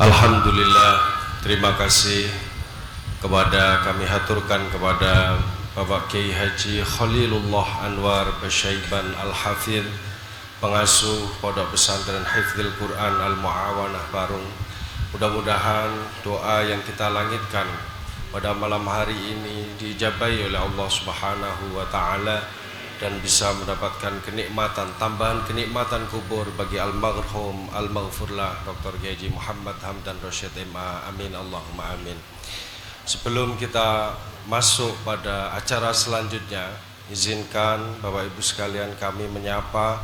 Alhamdulillah, terima kasih kepada kami haturkan kepada Bapak Kiai Haji Khalilullah Anwar Basyaiban Al-Hafidh, pengasuh Pondok Pesantren Hifdzil Quran Al-Mu'awanah Barung. Mudah-mudahan doa yang kita langitkan pada malam hari ini diijabahi oleh Allah Subhanahu wa Ta'ala dan bisa mendapatkan kenikmatan, tambahan kenikmatan kubur bagi almarhum al-maghfurlah Dr. Haji Muhammad Hamdan Rashid MA. Amin Allahumma amin. Sebelum kita masuk pada acara selanjutnya, izinkan Bapak Ibu sekalian kami menyapa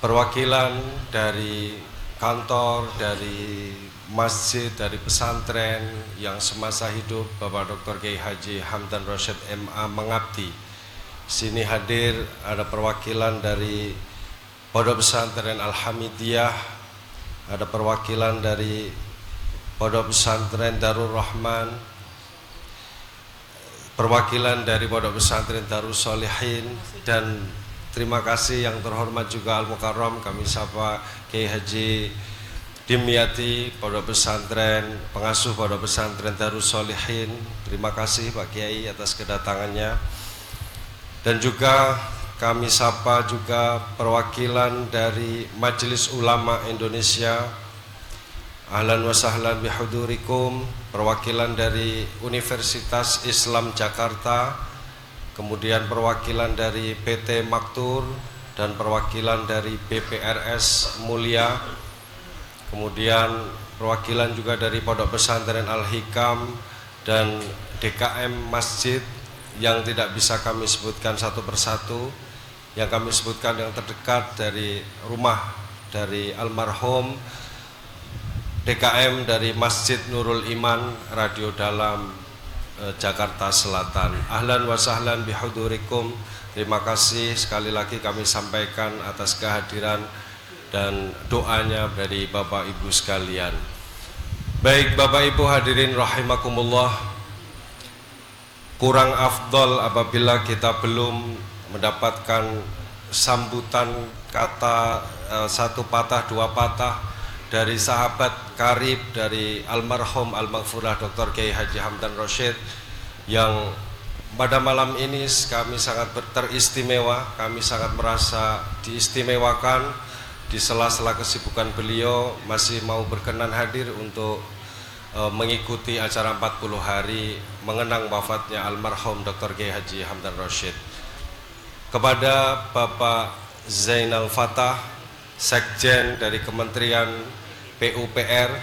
perwakilan dari kantor, dari masjid, dari pesantren yang semasa hidup Bapak Dr. Kiai Haji Hamdan Rashid MA mengabdi. Sini hadir ada perwakilan dari Pondok Pesantren Al-Hamidiyah, ada perwakilan dari Pondok Pesantren Darul Rahman, perwakilan dari Pondok Pesantren Darul Sholihin, dan terima kasih yang terhormat juga Al-Mukarram kami sapa Kiai Haji Dimyati, Pondok Pesantren, pengasuh Pondok Pesantren Darul Sholihin. Terima kasih Pak Kiai atas kedatangannya. Dan juga kami sapa juga perwakilan dari Majelis Ulama Indonesia. Ahlan wa sahlan bihudurikum, perwakilan dari Universitas Islam Jakarta, kemudian perwakilan dari PT Maktur dan perwakilan dari BPRS Mulia, kemudian perwakilan juga dari Pondok Pesantren Al-Hikam dan DKM Masjid yang tidak bisa kami sebutkan satu persatu, yang kami sebutkan yang terdekat dari rumah dari almarhum, DKM dari Masjid Nurul Iman, Radio Dalam Jakarta Selatan. Ahlan wa sahlan bihudurikum. Terima kasih sekali lagi kami sampaikan atas kehadiran dan doanya dari Bapak Ibu sekalian. Baik Bapak Ibu hadirin rahimakumullah, kurang afdol apabila kita belum mendapatkan sambutan kata satu patah dua patah dari sahabat karib dari almarhum al-maghfurlah Dr. Kiai Haji Hamdan Rashid, yang pada malam ini kami sangat teristimewa, kami sangat merasa diistimewakan di sela-sela kesibukan beliau masih mau berkenan hadir untuk mengikuti acara 40 hari mengenang wafatnya almarhum Dr. Kiai Haji Hamdan Rashid. Kepada Bapak Zainal Fatah, Sekjen dari Kementerian PUPR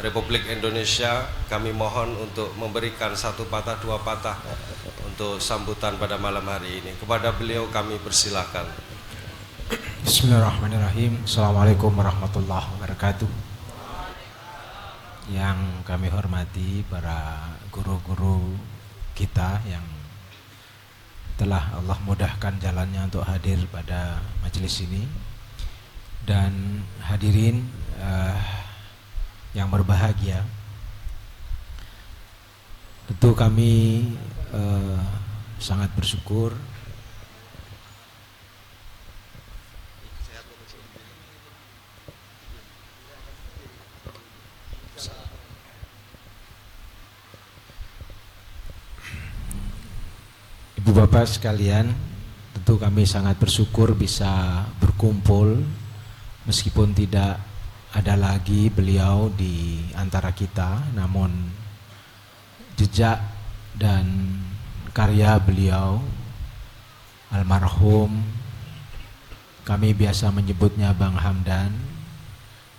Republik Indonesia, kami mohon untuk memberikan satu patah dua patah untuk sambutan pada malam hari ini. Kepada beliau kami persilakan. Bismillahirrahmanirrahim. Assalamualaikum warahmatullahi wabarakatuh. Yang kami hormati para guru-guru kita yang telah Allah mudahkan jalannya untuk hadir pada majelis ini, dan hadirin yang berbahagia, tentu kami sangat bersyukur Ibu Bapak sekalian, tentu kami sangat bersyukur bisa berkumpul meskipun tidak ada lagi beliau di antara kita, namun jejak dan karya beliau almarhum, kami biasa menyebutnya Bang Hamdan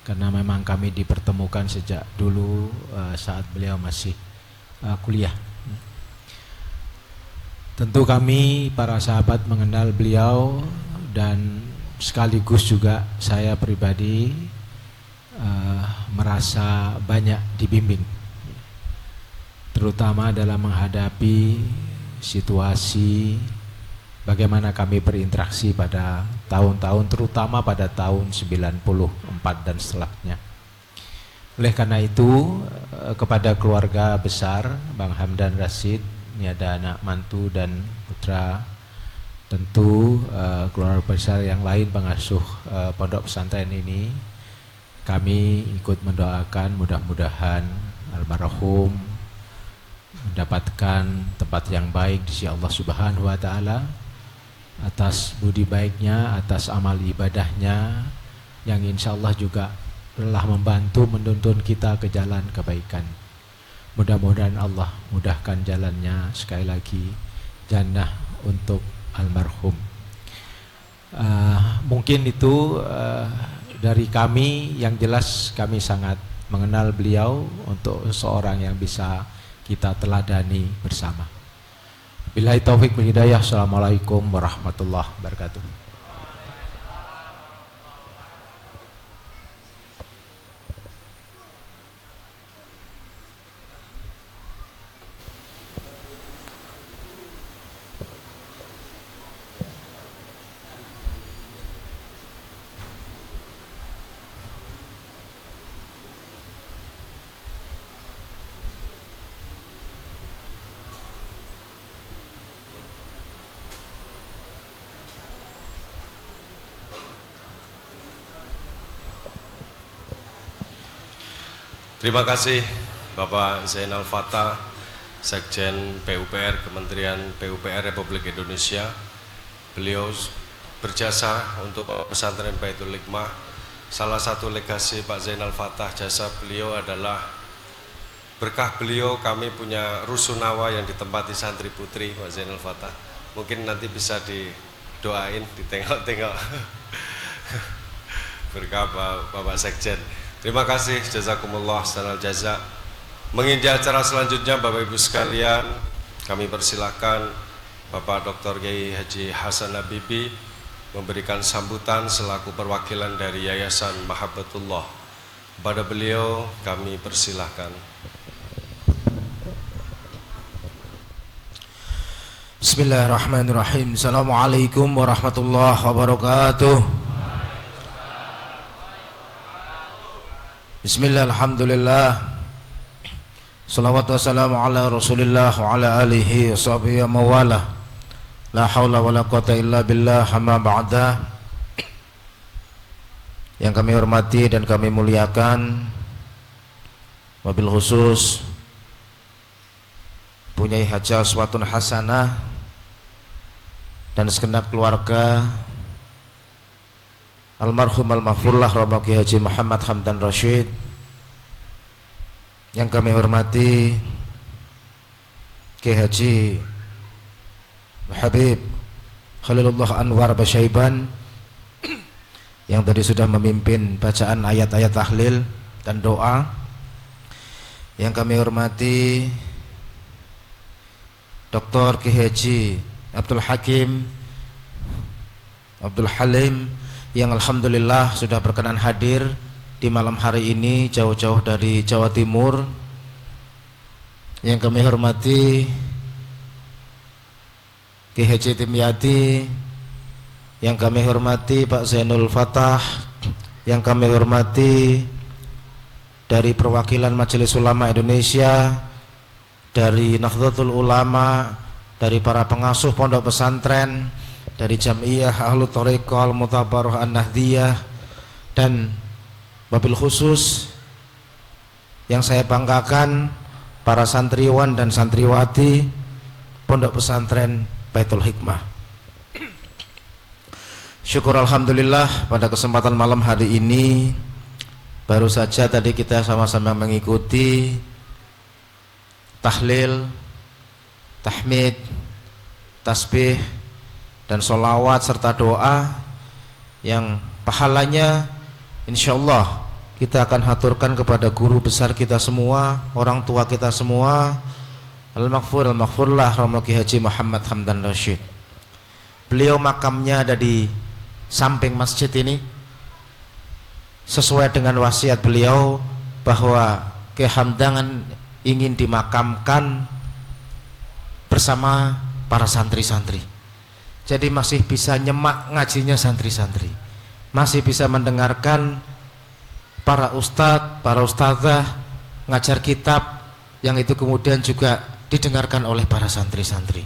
karena memang kami dipertemukan sejak dulu saat beliau masih kuliah. Tentu kami para sahabat mengenal beliau, dan sekaligus juga saya pribadi merasa banyak dibimbing, terutama dalam menghadapi situasi bagaimana kami berinteraksi pada tahun-tahun, terutama pada tahun 94 dan setelahnya. Oleh karena itu, kepada keluarga besar Bang Hamdan Rashid, ini ada anak mantu dan putra, tentu keluarga besar yang lain pengasuh pondok pesantren ini, kami ikut mendoakan mudah-mudahan almarhum mendapatkan tempat yang baik di sisi Allah Subhanahu wa taala atas budi baiknya, atas amal ibadahnya yang insya Allah juga telah membantu menuntun kita ke jalan kebaikan. Mudah-mudahan Allah mudahkan jalannya. Sekali lagi jannah untuk almarhum. Mungkin itu dari kami. Yang jelas kami sangat mengenal beliau untuk seorang yang bisa kita teladani bersama. Billahi taufik wal hidayah. Assalamualaikum warahmatullahi wabarakatuh. Terima kasih Bapak Zainal Fatah, Sekjen PUPR Kementerian PUPR Republik Indonesia. Beliau berjasa untuk pesantren Baitul Hikmah. Salah satu legasi Pak Zainal Fatah, jasa beliau adalah berkah beliau kami punya rusunawa yang ditempati santri putri Pak Zainal Fatah. Mungkin nanti bisa didoain, ditengok-tengok berkah Bapak Sekjen. Terima kasih, jazakumullah sanal jaza. Mengikuti acara selanjutnya Bapak Ibu sekalian, kami persilakan Bapak Dr. Kiai Haji Hasan Habibie memberikan sambutan selaku perwakilan dari Yayasan Mahabbatullah. Pada beliau kami persilakan. Bismillahirrahmanirrahim. Assalamualaikum warahmatullahi wabarakatuh. Bismillah, alhamdulillah, salawatu wassalamu ala rasulillah wa ala alihi wa sahbihi wa mawalah. La hawla wa la quwata illa billah, amma ba'da. Yang kami hormati dan kami muliakan, wabil khusus Punyai Haji Aswatun Hasanah dan segenap keluarga almarhum al-mahfurlah Romo Kiai Haji Muhammad Hamdan Rashid. Yang kami hormati Kiai Haji Habib Khalilullah Anwar Basyaiban yang tadi sudah memimpin bacaan ayat-ayat tahlil dan doa. Yang kami hormati Dr. Kiai Haji Abdul Hakim Abdul Halim yang alhamdulillah sudah berkenan hadir di malam hari ini jauh-jauh dari Jawa Timur. Yang kami hormati Kiai Haji Timyati, yang kami hormati Pak Zainul Fatah, yang kami hormati dari perwakilan Majelis Ulama Indonesia, dari Nahdlatul Ulama, dari para pengasuh pondok pesantren, dari Jam'iyah Ahlu Thariqah Al-Mutabarrah An-Nahdiyah, dan wabil khusus yang saya banggakan para santriwan dan santriwati pondok pesantren Baitul Hikmah. Syukur alhamdulillah pada kesempatan malam hari ini baru saja tadi kita sama-sama mengikuti tahlil, tahmid, tasbih dan sholawat serta doa yang pahalanya insyaallah kita akan haturkan kepada guru besar kita semua, orang tua kita semua, al-maghfurlah Romo Kiai Haji Muhammad Hamdan Rashid. Beliau makamnya ada di samping masjid ini sesuai dengan wasiat beliau bahwa Kiai Hamdan ingin dimakamkan bersama para santri-santri. Jadi masih bisa nyemak ngajinya santri-santri, masih bisa mendengarkan para ustadz, para ustadzah ngajar kitab yang itu kemudian juga didengarkan oleh para santri-santri.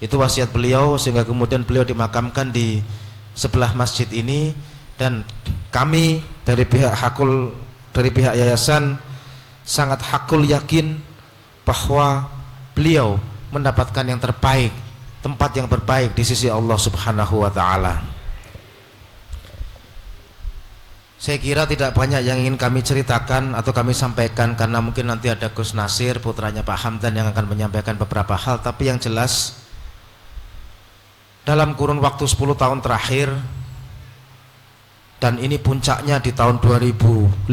Itu wasiat beliau sehingga kemudian beliau dimakamkan di sebelah masjid ini. Dan kami dari pihak yayasan sangat hakul yakin bahwa beliau mendapatkan yang terbaik, tempat yang terbaik di sisi Allah Subhanahu wa taala. Saya kira tidak banyak yang ingin kami ceritakan atau kami sampaikan, karena mungkin nanti ada Gus Nasir, putranya Pak Hamdan, yang akan menyampaikan beberapa hal. Tapi yang jelas dalam kurun waktu 10 tahun terakhir, dan ini puncaknya di tahun 2015,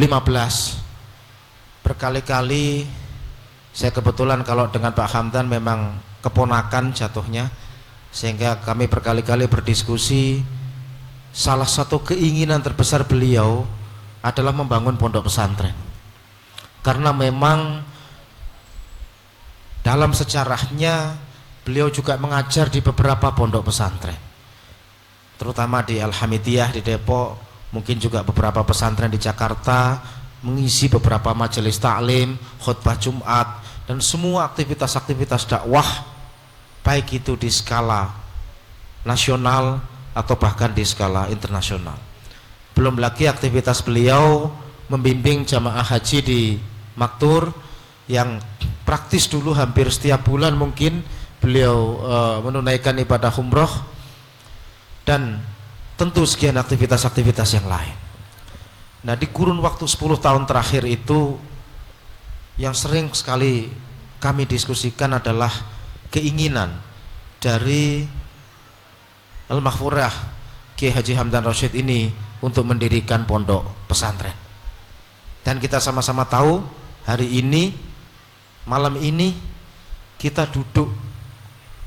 berkali-kali saya kebetulan kalau dengan Pak Hamdan memang keponakan jatuhnya, sehingga kami berkali-kali berdiskusi. Salah satu keinginan terbesar beliau adalah membangun pondok pesantren, karena memang dalam sejarahnya beliau juga mengajar di beberapa pondok pesantren, terutama di Al-Hamidiyah di Depok, mungkin juga beberapa pesantren di Jakarta, mengisi beberapa majelis taklim, khutbah Jumat, dan semua aktivitas-aktivitas dakwah, baik itu di skala nasional atau bahkan di skala internasional. Belum lagi aktivitas beliau membimbing jamaah haji di Maktur, yang praktis dulu hampir setiap bulan mungkin beliau menunaikan ibadah umroh, dan tentu sekian aktivitas-aktivitas yang lain. Nah, di kurun waktu 10 tahun terakhir itu yang sering sekali kami diskusikan adalah keinginan dari Al-Maghfurah Kiai Haji Hamdan Rashid ini untuk mendirikan pondok pesantren. Dan kita sama-sama tahu hari ini, malam ini, kita duduk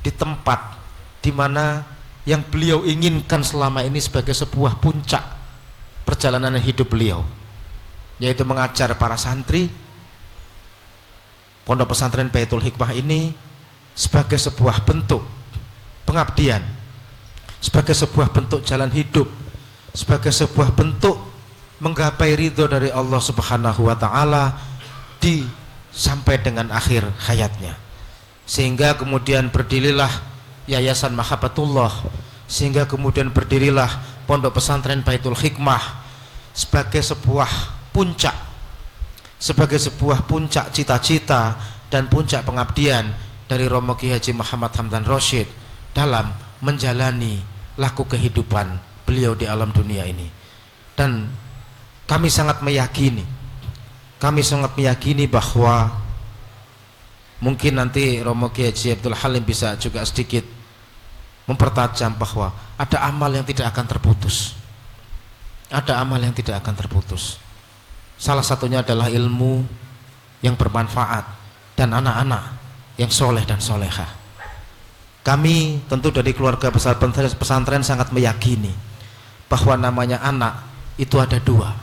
di tempat di mana yang beliau inginkan selama ini sebagai sebuah puncak perjalanan hidup beliau, yaitu mengajar para santri. Pondok pesantren Baitul Hikmah ini sebagai sebuah bentuk pengabdian, sebagai sebuah bentuk jalan hidup, sebagai sebuah bentuk menggapai ridho dari Allah Subhanahu wa taala sampai dengan akhir hayatnya. Sehingga kemudian berdirilah Yayasan Mahabbatullah, sehingga kemudian berdirilah Pondok Pesantren Baitul Hikmah sebagai sebuah puncak, sebagai sebuah puncak cita-cita dan puncak pengabdian dari Romo Kiai Haji Muhammad Hamdan Rashid dalam menjalani laku kehidupan beliau di alam dunia ini. Dan kami sangat meyakini bahwa mungkin nanti Romo Kiai Haji Abdul Halim bisa juga sedikit mempertajam bahwa ada amal yang tidak akan terputus. Ada amal yang tidak akan terputus. Salah satunya adalah ilmu yang bermanfaat dan anak-anak yang soleh dan solehah. Kami tentu dari keluarga besar pesantren sangat meyakini bahwa namanya anak itu ada dua.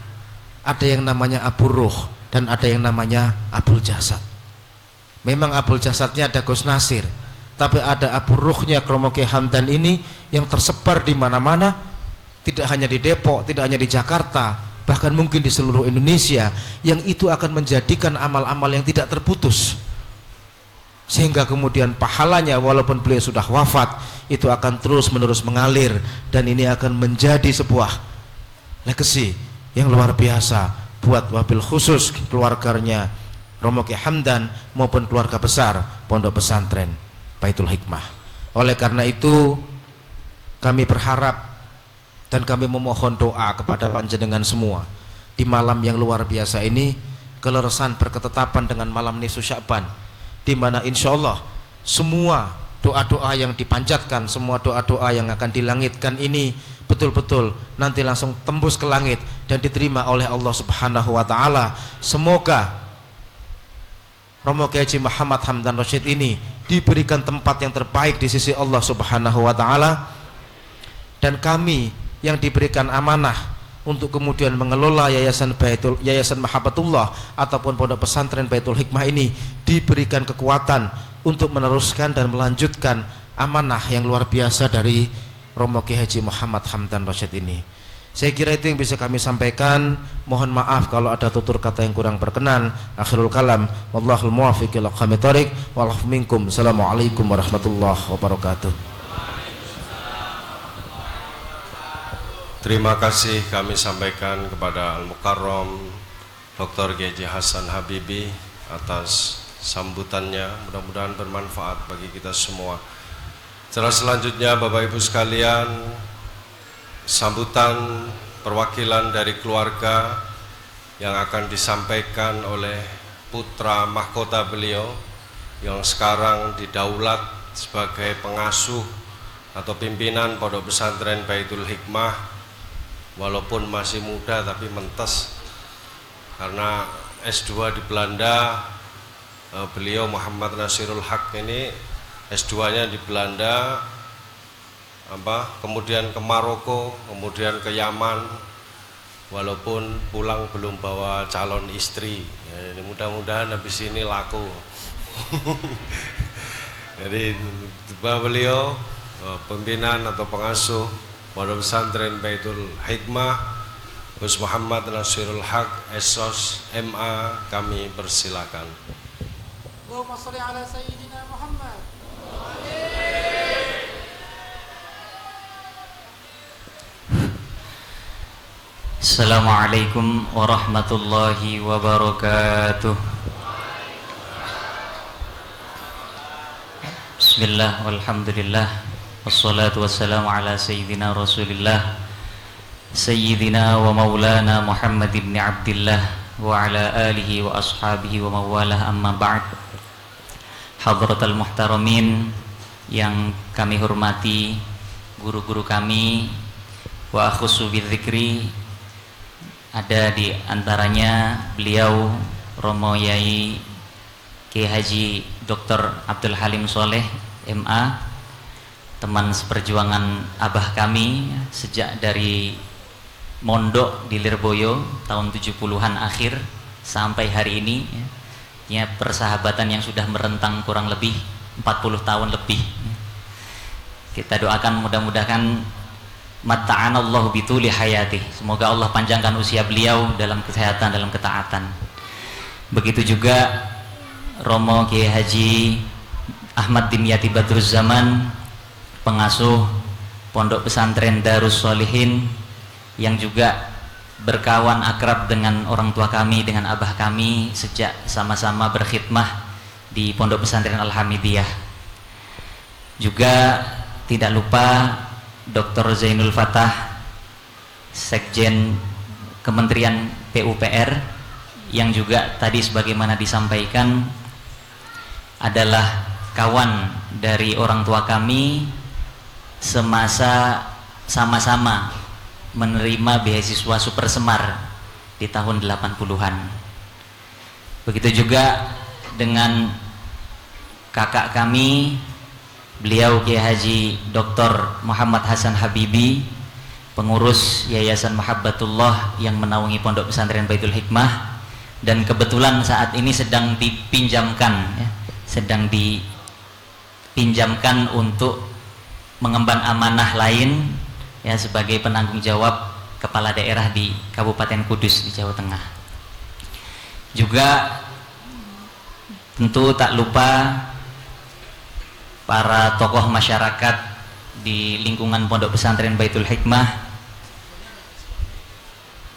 Ada yang namanya Abu Ruh dan ada yang namanya Abul Jasad. Memang Abul Jasadnya ada Gus Nasir, tapi ada Abu Ruhnya Romo Kiai Hamdan ini yang tersebar di mana-mana, tidak hanya di Depok, tidak hanya di Jakarta, bahkan mungkin di seluruh Indonesia, yang itu akan menjadikan amal-amal yang tidak terputus, sehingga kemudian pahalanya walaupun beliau sudah wafat itu akan terus menerus mengalir, dan ini akan menjadi sebuah legacy yang luar biasa buat wabil khusus keluarganya Romo Kiai Hamdan maupun keluarga besar Pondok Pesantren Baitul Hikmah. Oleh karena itu kami berharap dan kami memohon doa kepada panjenengan semua di malam yang luar biasa ini, kelerasan berketetapan dengan malam nisfu Sya'ban, di mana insya Allah semua doa-doa yang dipanjatkan, semua doa-doa yang akan dilangitkan ini betul-betul nanti langsung tembus ke langit dan diterima oleh Allah Subhanahu wa taala. Semoga Romo Kiai Haji Muhammad Hamdan Rashid ini diberikan tempat yang terbaik di sisi Allah Subhanahu wa taala, dan kami yang diberikan amanah untuk kemudian mengelola Yayasan Mahabbatullah ataupun Pondok Pesantren Baitul Hikmah ini diberikan kekuatan untuk meneruskan dan melanjutkan amanah yang luar biasa dari Romo Kiai Haji Muhammad Hamdan Rashid ini. Saya kira itu yang bisa kami sampaikan. Mohon maaf kalau ada tutur kata yang kurang berkenan. Akhirul kalam, wallahul muwaffiq ila aqwamit thoriq, wallahu minkum. Assalamualaikum warahmatullahi wabarakatuh. Terima kasih kami sampaikan kepada Al-Mukarram Dr. G.J. Hasan Habibie atas sambutannya, mudah-mudahan bermanfaat bagi kita semua. Selanjutnya Bapak Ibu sekalian, sambutan perwakilan dari keluarga yang akan disampaikan oleh putra mahkota beliau yang sekarang didaulat sebagai pengasuh atau pimpinan Pondok Pesantren Baitul Hikmah, walaupun masih muda tapi mentes karena S2 di Belanda. Beliau Muhammad Nasirul Haq ini S2-nya di Belanda, kemudian ke Maroko, kemudian ke Yaman, walaupun pulang belum bawa calon istri. Ya, ini mudah-mudahan habis ini laku. Jadi beliau pimpinan atau pengasuh Pondok Pesantren Baitul Hikmah Gus Muhammad Nasirul Haq SOS MA, kami persilakan. Allahumma shalli ala sayyidina Muhammad. Assalamualaikum warahmatullahi wabarakatuh. Bismillah walhamdulillah wassalatu wassalamu ala sayyidina Rasulillah sayyidina wa maulana Muhammad ibn Abdillah wa ala alihi wa ashabihi wa mawalah, amma ba'd. Hadratal muhtaramin yang kami hormati, guru-guru kami, wa akhussu bidzikri, ada di antaranya beliau Romo Yai Kiai Haji Dr. Abdul Halim Soleh MA, teman seperjuangan abah kami sejak dari mondok di Lirboyo tahun 70-an akhir sampai hari ini, ya, persahabatan yang sudah merentang kurang lebih 40 tahun lebih. Kita doakan mudah-mudahan matta'anallahu bituli hayati, semoga Allah panjangkan usia beliau dalam kesehatan, dalam ketaatan. Begitu juga Romo Kiai Haji Ahmad Dimyati Badruz Zaman, pengasuh Pondok Pesantren Darus Sholihin, yang juga berkawan akrab dengan orang tua kami, dengan abah kami sejak sama-sama berkhidmah di Pondok Pesantren Al-Hamidiyah. Juga tidak lupa Dr. Zainul Fatah, Sekjen Kementerian PUPR, yang juga tadi sebagaimana disampaikan adalah kawan dari orang tua kami semasa sama-sama menerima beasiswa Super Semar di tahun 80-an. Begitu juga dengan kakak kami, beliau Kiai Haji Dr. Muhammad Hasan Habibie, pengurus Yayasan Mahabbatullah yang menaungi Pondok Pesantren Baitul Hikmah, dan kebetulan saat ini sedang dipinjamkan, ya, sedang dipinjamkan untuk mengemban amanah lain, ya, sebagai penanggung jawab kepala daerah di Kabupaten Kudus di Jawa Tengah. Juga tentu tak lupa para tokoh masyarakat di lingkungan Pondok Pesantren Baitul Hikmah,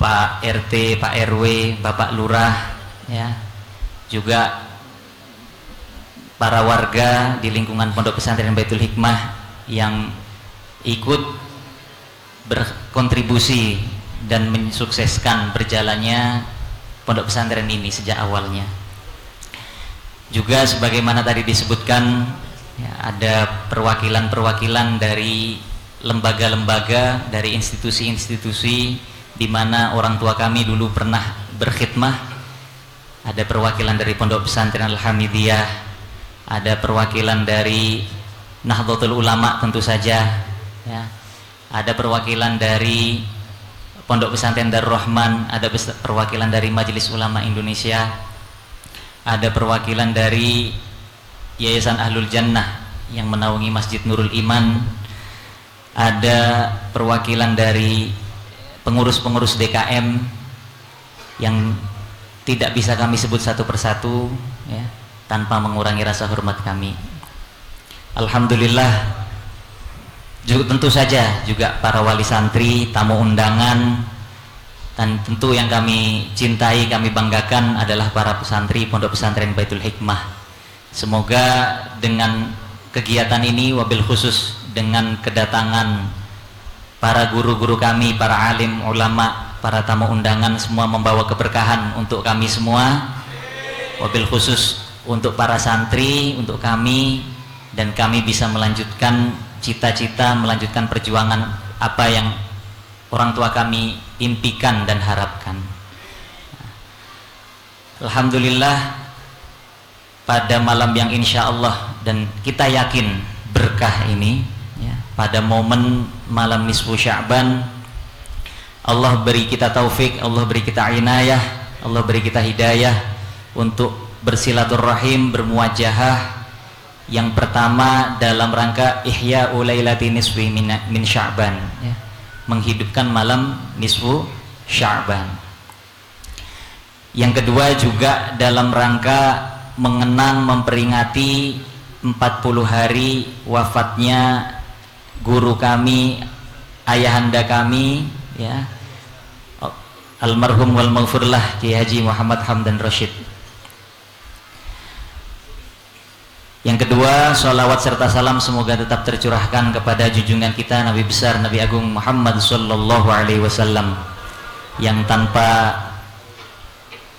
Pak RT, Pak RW, Bapak Lurah, ya, juga para warga di lingkungan Pondok Pesantren Baitul Hikmah yang ikut berkontribusi dan mensukseskan berjalannya pondok pesantren ini sejak awalnya. Juga sebagaimana tadi disebutkan, ya, ada perwakilan-perwakilan dari lembaga-lembaga, dari institusi-institusi di mana orang tua kami dulu pernah berkhidmah. Ada perwakilan dari Pondok Pesantren Al-Hamidiyah, ada perwakilan dari Nahdlatul Ulama tentu saja, ya. Ada perwakilan dari Pondok Pesantren Darul Rahman, ada perwakilan dari Majelis Ulama Indonesia, ada perwakilan dari Yayasan Ahlul Jannah yang menaungi Masjid Nurul Iman, ada perwakilan dari pengurus-pengurus DKM yang tidak bisa kami sebut satu persatu, ya, tanpa mengurangi rasa hormat kami. Alhamdulillah, juga tentu saja juga para wali santri, tamu undangan, dan tentu yang kami cintai, kami banggakan adalah para pesantri Pondok Pesantren Baitul Hikmah. Semoga dengan kegiatan ini, wabil khusus dengan kedatangan para guru-guru kami, para alim, ulama, para tamu undangan, semua membawa keberkahan untuk kami semua, wabil khusus untuk para santri, untuk kami, dan kami bisa melanjutkan cita-cita, melanjutkan perjuangan apa yang orang tua kami impikan dan harapkan. Alhamdulillah, pada malam yang insya Allah dan kita yakin berkah ini, ya, pada momen malam nisfu Sya'ban, Allah beri kita taufik, Allah beri kita inayah, Allah beri kita hidayah untuk bersilaturahim, bermuajahah. Yang pertama dalam rangka ihya ulailati nisfi min Sya'ban, ya, menghidupkan malam nisfu Sya'ban. Yang kedua juga dalam rangka mengenang, memperingati 40 hari wafatnya guru kami, ayahanda kami, ya, almarhum wal maghfurlah Kiai Haji Muhammad Hamdan Rashid. Yang kedua, sholawat serta salam semoga tetap tercurahkan kepada junjungan kita Nabi besar Nabi Agung Muhammad sallallahu alaihi wasallam, yang tanpa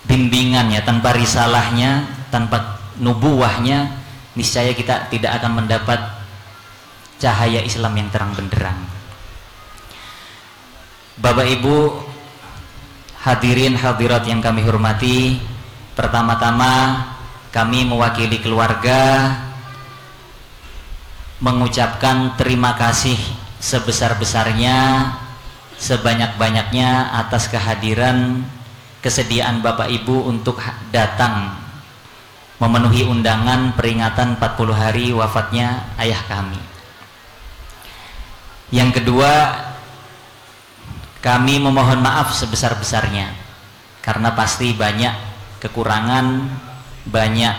bimbingannya, tanpa risalahnya, tanpa nubuwahnya, niscaya kita tidak akan mendapat cahaya Islam yang terang benderang. Bapak Ibu hadirin hadirat yang kami hormati, pertama-tama kami mewakili keluarga mengucapkan terima kasih sebesar-besarnya, sebanyak-banyaknya atas kehadiran, kesediaan Bapak Ibu untuk datang memenuhi undangan peringatan 40 hari wafatnya ayah kami. Yang kedua, kami memohon maaf sebesar-besarnya karena pasti banyak kekurangan, banyak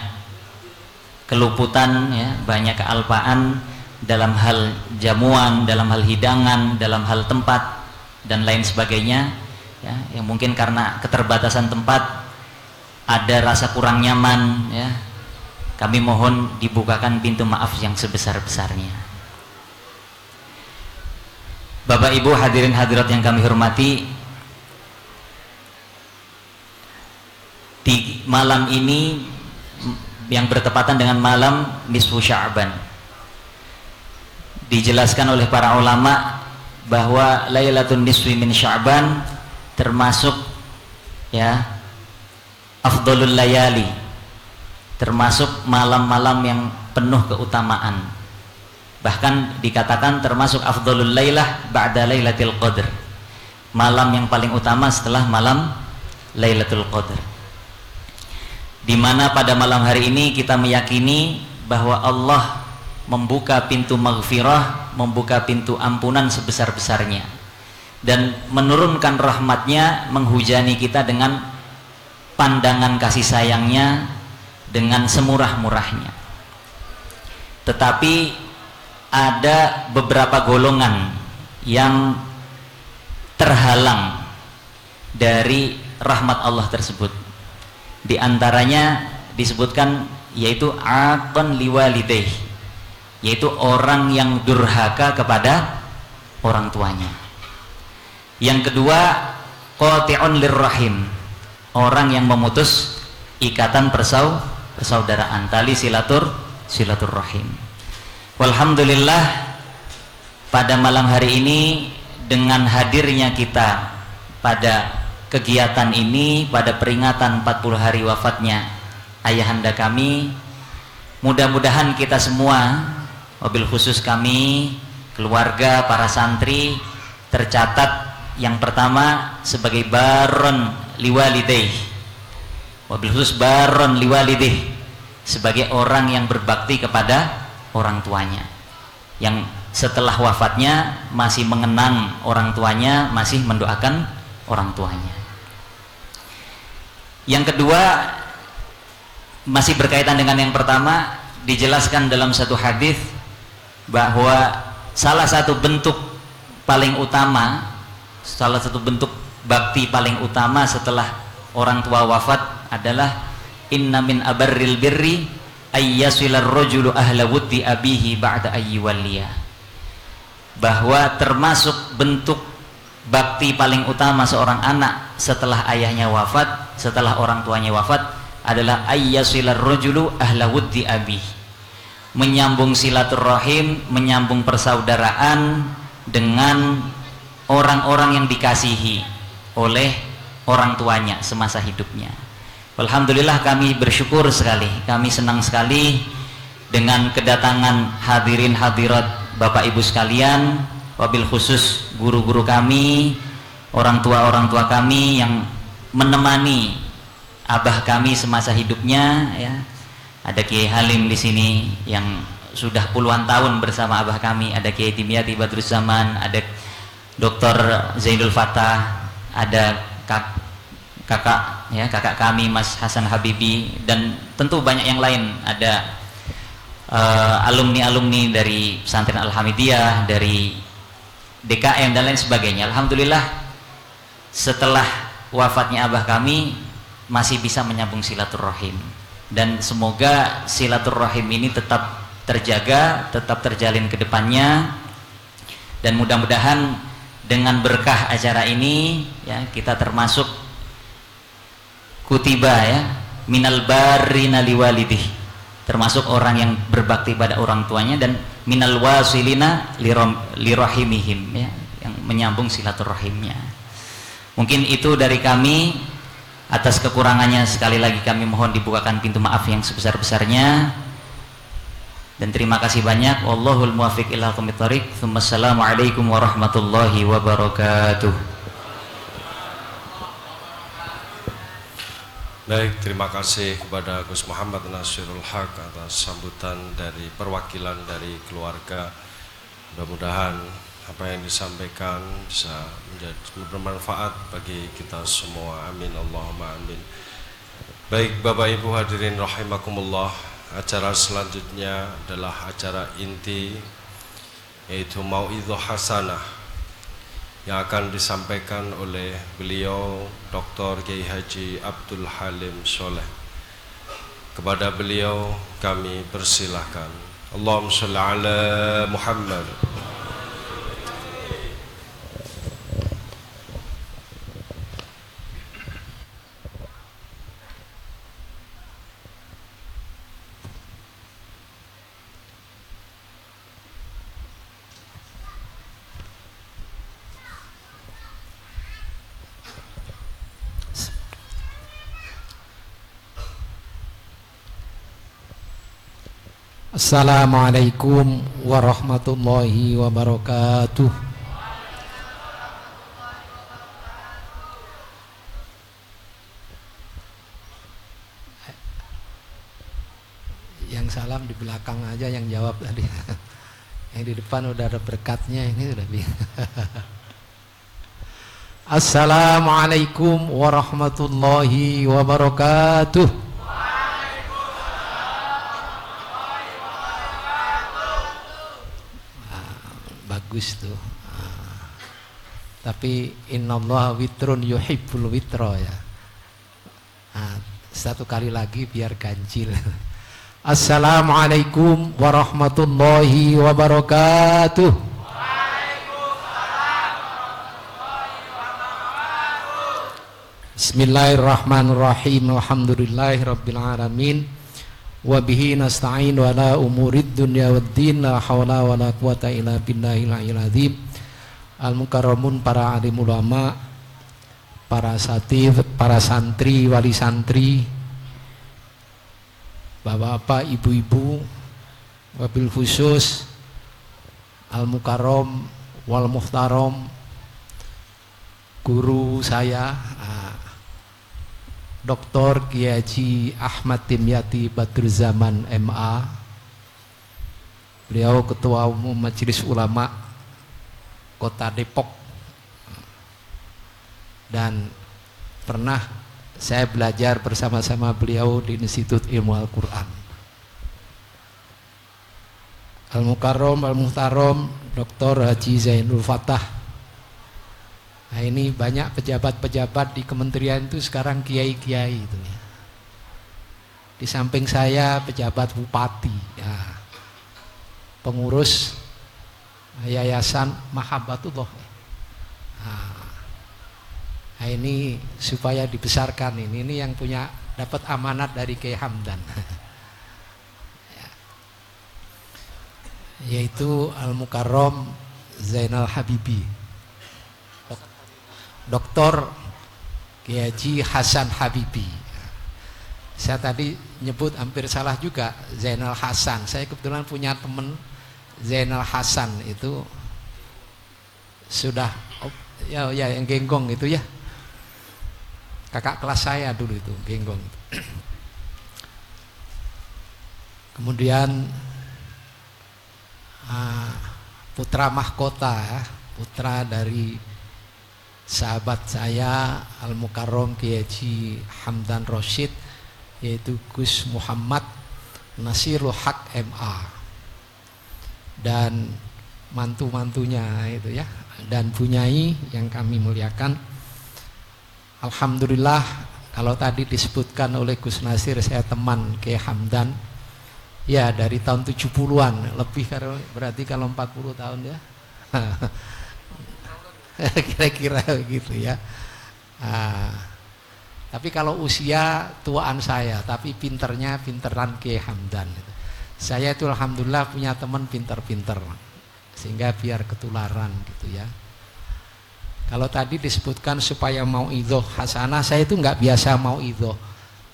keluputan, ya, banyak kealpaan dalam hal jamuan, dalam hal hidangan, dalam hal tempat dan lain sebagainya, ya, yang mungkin karena keterbatasan tempat ada rasa kurang nyaman, ya. Kami mohon dibukakan pintu maaf yang sebesar-besarnya. Bapak Ibu hadirin hadirat yang kami hormati, di malam ini yang bertepatan dengan malam nisfu Sya'ban, dijelaskan oleh para ulama bahwa Lailatul Nisfi min Sya'ban termasuk, ya, afdhalul layali, termasuk malam-malam yang penuh keutamaan. Bahkan dikatakan termasuk afdhalul lailah ba'da Lailatul Qadar, malam yang paling utama setelah malam Lailatul Qadar. Di mana pada malam hari ini kita meyakini bahwa Allah membuka pintu maghfirah, membuka pintu ampunan sebesar-besarnya, dan menurunkan rahmatnya, menghujani kita dengan pandangan kasih sayangnya, dengan semurah-murahnya. Tetapi ada beberapa golongan yang terhalang dari rahmat Allah tersebut. Di antaranya disebutkan yaitu aqan liwalidayh, yaitu orang yang durhaka kepada orang tuanya. Yang kedua, qati'un lirrahim, orang yang memutus ikatan persaudaraan, tali silaturrahim. Walhamdulillah, pada malam hari ini dengan hadirnya kita pada kegiatan ini, pada peringatan 40 hari wafatnya ayahanda kami, mudah-mudahan kita semua, wabil khusus kami, keluarga, para santri, tercatat yang pertama sebagai baron liwalidayh, wabil khusus baron liwalidayh, sebagai orang yang berbakti kepada orang tuanya, yang setelah wafatnya masih mengenang orang tuanya, masih mendoakan orang tuanya. Yang kedua, masih berkaitan dengan yang pertama, dijelaskan dalam satu hadis bahwa salah satu bentuk paling utama, salah satu bentuk bakti paling utama setelah orang tua wafat adalah inna min abarril birri ayyasilar rajulu ahla wuddi abihi ba'da ayyuwalliya, bahwa termasuk bentuk bakti paling utama seorang anak setelah ayahnya wafat, setelah orang tuanya wafat adalah ayyasilar rajulu ahla wuddi abihi, menyambung silaturahim, menyambung persaudaraan dengan orang-orang yang dikasihi oleh orang tuanya semasa hidupnya. Alhamdulillah kami bersyukur sekali, kami senang sekali dengan kedatangan hadirin hadirat Bapak Ibu sekalian, wabil khusus guru-guru kami, orang tua kami yang menemani abah kami semasa hidupnya ya. Ada Kiai Halim di sini yang sudah puluhan tahun bersama abah kami, ada Kiai Dimyati Badrus Zaman, ada Dr. Zainul Fatah, ada kakak kami Mas Hasan Habibi, dan tentu banyak yang lain, ada alumni-alumni dari pesantren Al-Hamidiyah, dari DKM dan lain sebagainya. Alhamdulillah setelah wafatnya abah kami masih bisa menyambung silaturahim, dan semoga silaturahim ini tetap terjaga, tetap terjalin ke depannya, dan mudah-mudahan dengan berkah acara ini ya, kita termasuk kutiba ya minal barina liwalidih, termasuk orang yang berbakti pada orang tuanya, dan minal wasilina lirahimihim ya, yang menyambung silaturahimnya. Mungkin itu dari kami. Atas kekurangannya sekali lagi kami mohon dibukakan pintu maaf yang sebesar-besarnya, dan terima kasih banyak. Wallahul muwaffiq ila aqwamit thoriq. Assalamualaikum warahmatullahi wabarakatuh. Baik, terima kasih kepada Gus Muhammad Nasirul Haq atas sambutan dari perwakilan dari keluarga. Mudah-mudahan apa yang disampaikan bisa menjadi bermanfaat bagi kita semua. Amin Allahumma amin. Baik Bapak Ibu hadirin rahimakumullah, acara selanjutnya adalah acara inti, yaitu Mau'idhah Hasanah yang akan disampaikan oleh beliau Dr. Kiai Haji Abdul Halim Soleh. Kepada beliau kami persilahkan. Allahumma sholli ala Muhammad. Assalamualaikum warahmatullahi wabarakatuh. Yang salam di belakang aja, yang jawab tadi. Yang di depan udah ada berkatnya, ini udah Assalamualaikum warahmatullahi wabarakatuh. Bagus tuh. Tapi innallaha witrun yuhibbul witra ya. Satu kali lagi biar ganjil. Assalamualaikum warahmatullahi wabarakatuh. Bismillahirrahmanirrahim. Alhamdulillahirabbil alamin. Wa bihi nasta'in wa la umurid dunya waddin, la haula wa la quwata illa billahil aliyyil azim. Al-mukarramun, para alim ulama, para satib, para santri, wali santri, bapak-bapak, ibu-ibu, wabil khusus al-mukarram wal muhtaram, guru saya Dr. Kiai Haji Ahmad Dimyati Badrus Zaman MA. Beliau Ketua Umum Majelis Ulama Kota Depok, dan pernah saya belajar bersama-sama beliau di Institut Ilmu Al-Quran. Al-Mukarram Al-Muhtaram Dr. Haji Zainul Fatah. Nah, ini banyak pejabat-pejabat di kementerian itu sekarang kiai-kiai itu ya. Di samping saya pejabat bupati ya, pengurus Yayasan Mahabbatullah. Nah, ini supaya dibesarkan ini yang punya dapat amanat dari Kiai Hamdan. Yaitu Al-Mukarram Zainal Habibi, Dr. Kiai Haji Hasan Habibi. Saya tadi nyebut hampir salah juga, Zainal Hasan. Saya kebetulan punya teman Zainal Hasan itu sudah ya yang genggong itu ya, kakak kelas saya dulu itu genggong. Kemudian putra mahkota ya, putra dari sahabat saya Al-Mukarram Kiai Haji Hamdan Rosyid, yaitu Gus Muhammad Nasirul Haq MA, dan mantu-mantunya itu ya, dan Bunyai yang kami muliakan. Alhamdulillah, kalau tadi disebutkan oleh Gus Nasir, saya teman Kiai Hamdan ya dari tahun 70-an lebih, berarti kalau 40 tahun ya kira-kira gitu ya. Tapi kalau usia tuaan saya, tapi pinteran Kiai Hamdan. Saya itu alhamdulillah punya teman pinter-pinter, sehingga biar ketularan gitu ya. Kalau tadi disebutkan supaya mauidhah hasanah, saya itu nggak biasa mauidhah.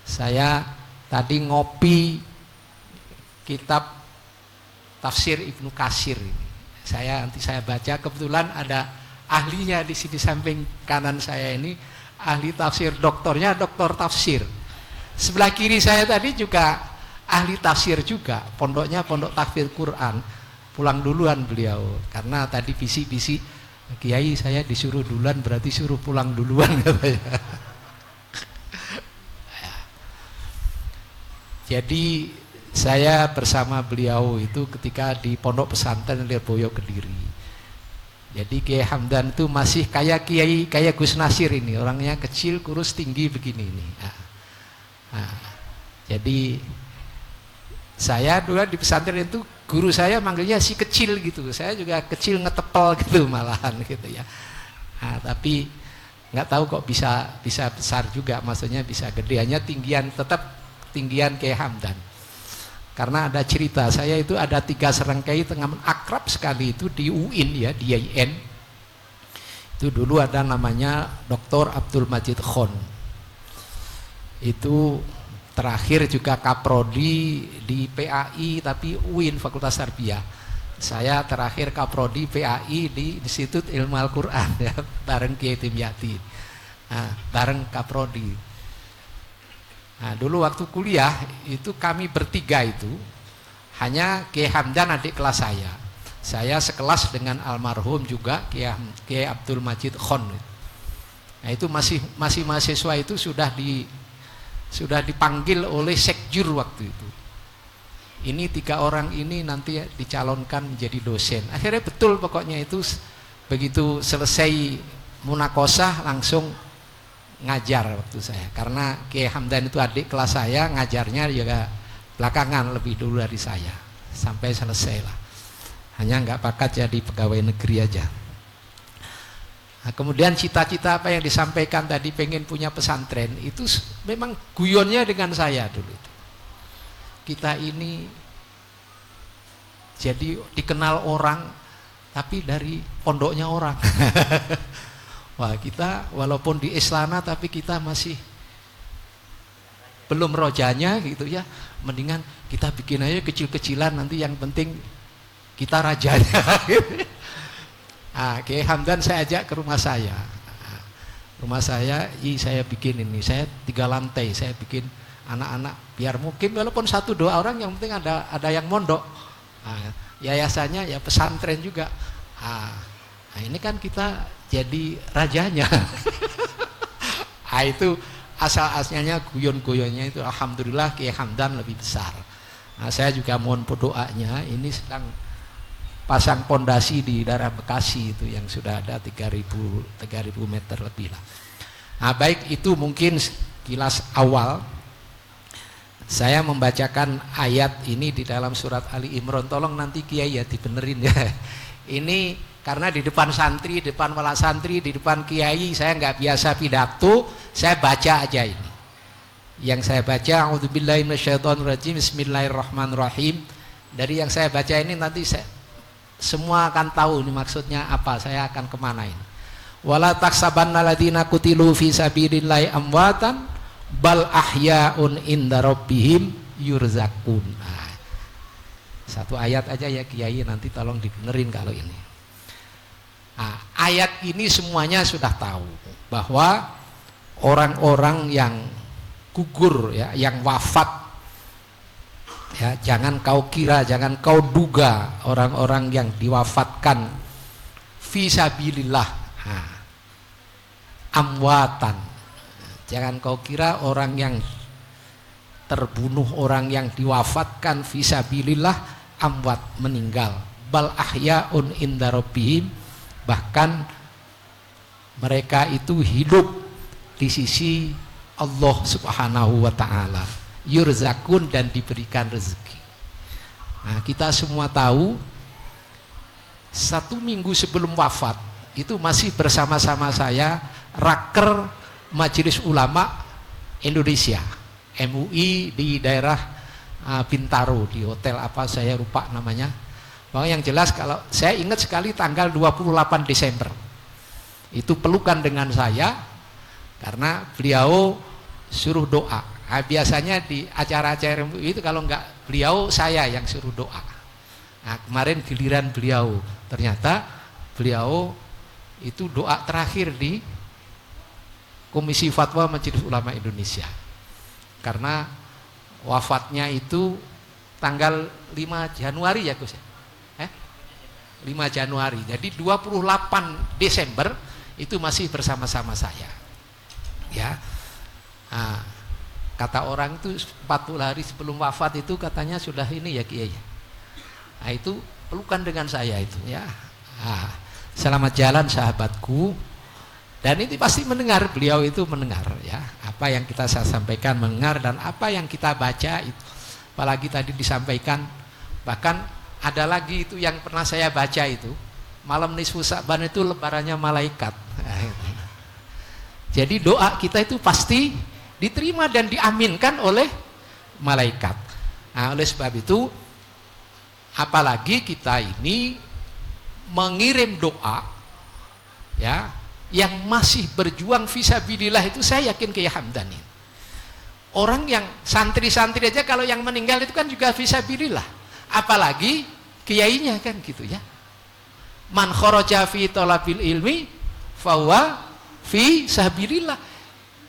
Saya tadi ngopi kitab tafsir Ibnu Katsir ini. Nanti saya baca, kebetulan ada ahlinya di sini samping kanan saya ini, ahli tafsir, doktornya doktor tafsir. Sebelah kiri saya tadi juga ahli tafsir juga, pondoknya pondok tahfidz Quran. Pulang duluan beliau karena tadi bisik-bisik, Kiai saya disuruh duluan berarti suruh pulang duluan katanya. Jadi saya bersama beliau itu ketika di pondok pesantren Lirboyo Kediri. Jadi Kiai Hamdan itu masih kayak Gus Nasir ini, orangnya kecil, kurus, tinggi begini ini. Jadi saya dulu di pesantren itu guru saya manggilnya si kecil gitu. Saya juga kecil ngetepel gitu malahan gitu ya. Tapi nggak tahu kok bisa besar juga, maksudnya bisa gede. Hanya tetap tinggian Kiai Hamdan. Karena ada cerita, saya itu ada 3 serangkai teman akrab sekali itu di UIN ya, di IAIN. Itu dulu ada namanya Dr. Abdul Majid Khon. Itu terakhir juga kaprodi di PAI tapi UIN Fakultas Tarbiyah. Saya terakhir kaprodi PAI di Institut Ilmu Al-Quran ya, bareng Kiai Timyati. Bareng kaprodi. Nah, dulu waktu kuliah itu kami bertiga itu hanya Kiai Hamdan adik kelas saya. Saya sekelas dengan almarhum juga Kiai Abdul Majid Khon. Nah, itu masih mahasiswa itu sudah dipanggil oleh sekjur waktu itu. Ini 3 orang ini nanti dicalonkan menjadi dosen. Akhirnya betul pokoknya itu begitu selesai munakosah langsung ngajar waktu saya, karena Kiai Hamdan itu adik kelas saya, ngajarnya juga belakangan lebih dulu dari saya sampai selesai lah, hanya nggak bakat jadi pegawai negeri aja. Nah, kemudian cita-cita apa yang disampaikan tadi, pengen punya pesantren, itu memang guyonnya dengan saya dulu. Kita ini jadi dikenal orang tapi dari pondoknya orang. Wah, kita walaupun di Istana tapi kita masih belum rojanya gitu ya. Mendingan kita bikin aja kecil-kecilan, nanti yang penting kita rajanya. Kiai Hamdan saya ajak ke rumah saya. Rumah saya bikin ini, saya 3 lantai, saya bikin anak-anak biar mungkin walaupun 1-2 orang yang penting ada yang mondok. Yayasannya ya pesantren juga. Nah, ini kan kita jadi rajanya. Itu asal-asalnya guyon-guyonnya itu alhamdulillah Kiai Hamdan lebih besar. Nah, saya juga mohon doanya, ini sedang pasang pondasi di daerah Bekasi itu yang sudah ada 3.000 meter lebih lah. Nah, baik, itu mungkin kilas awal. Saya membacakan ayat ini di dalam surat Ali Imran. Tolong nanti Kiai ya dibenerin ya. Ini karena di depan santri, depan wala santri, di depan Kiai saya nggak biasa pidato, saya baca aja ini. Yang saya baca, a'udzubillahi minasyaitonirrajim, bismillahirrahmanirrahim. Dari yang saya baca ini nanti semua akan tahu ini maksudnya apa, saya akan kemana ini. Wala tahsabanna alladziina qutilu fi sabilillahi amwatan bal ahyaun inda rabbihim yurzaqun. Nah, satu ayat aja ya Kiai, nanti tolong dibenerin kalau ini. Nah, ayat ini semuanya sudah tahu bahwa orang-orang yang gugur ya, yang wafat ya, jangan kau kira, jangan kau duga orang-orang yang diwafatkan fisabilillah amwatan. Jangan kau kira orang yang terbunuh, orang yang diwafatkan fisabilillah amwat, meninggal. Bal ahyaun inda rabbihim, bahkan mereka itu hidup di sisi Allah Subhanahu wa ta'ala, yurzakun, dan diberikan rezeki. Nah, kita semua tahu 1 minggu sebelum wafat itu masih bersama-sama saya raker Majelis Ulama Indonesia MUI di daerah Bintaro, di hotel apa saya lupa namanya. Bahwa yang jelas kalau saya ingat sekali tanggal 28 Desember itu pelukan dengan saya karena beliau suruh doa. Nah, biasanya di acara-acara MUI itu kalau enggak beliau, saya yang suruh doa. Nah, kemarin giliran beliau, ternyata beliau itu doa terakhir di Komisi Fatwa Majelis Ulama Indonesia, karena wafatnya itu tanggal 5 Januari ya Gus, 5 Januari, jadi 28 Desember itu masih bersama-sama saya ya. Nah, kata orang itu 40 hari sebelum wafat itu katanya sudah ini ya Kiai. Nah, itu pelukan dengan saya itu ya. Nah, selamat jalan sahabatku. Dan ini pasti mendengar, beliau itu mendengar ya, apa yang kita sampaikan mendengar, dan apa yang kita baca itu, apalagi tadi disampaikan, bahkan ada lagi itu yang pernah saya baca itu, malam nisfu Sa'ban itu lebarannya malaikat. Jadi doa kita itu pasti diterima dan diaminkan oleh malaikat. Nah, oleh sebab itu, apalagi kita ini mengirim doa ya, yang masih berjuang fisabilillah itu, saya yakin Kiai Hamdani. Orang yang santri-santri aja kalau yang meninggal itu kan juga fisabilillah, apalagi kiainya kan gitu ya. Man kharaja fi talabil ilmi fahuwa fi sabilillah.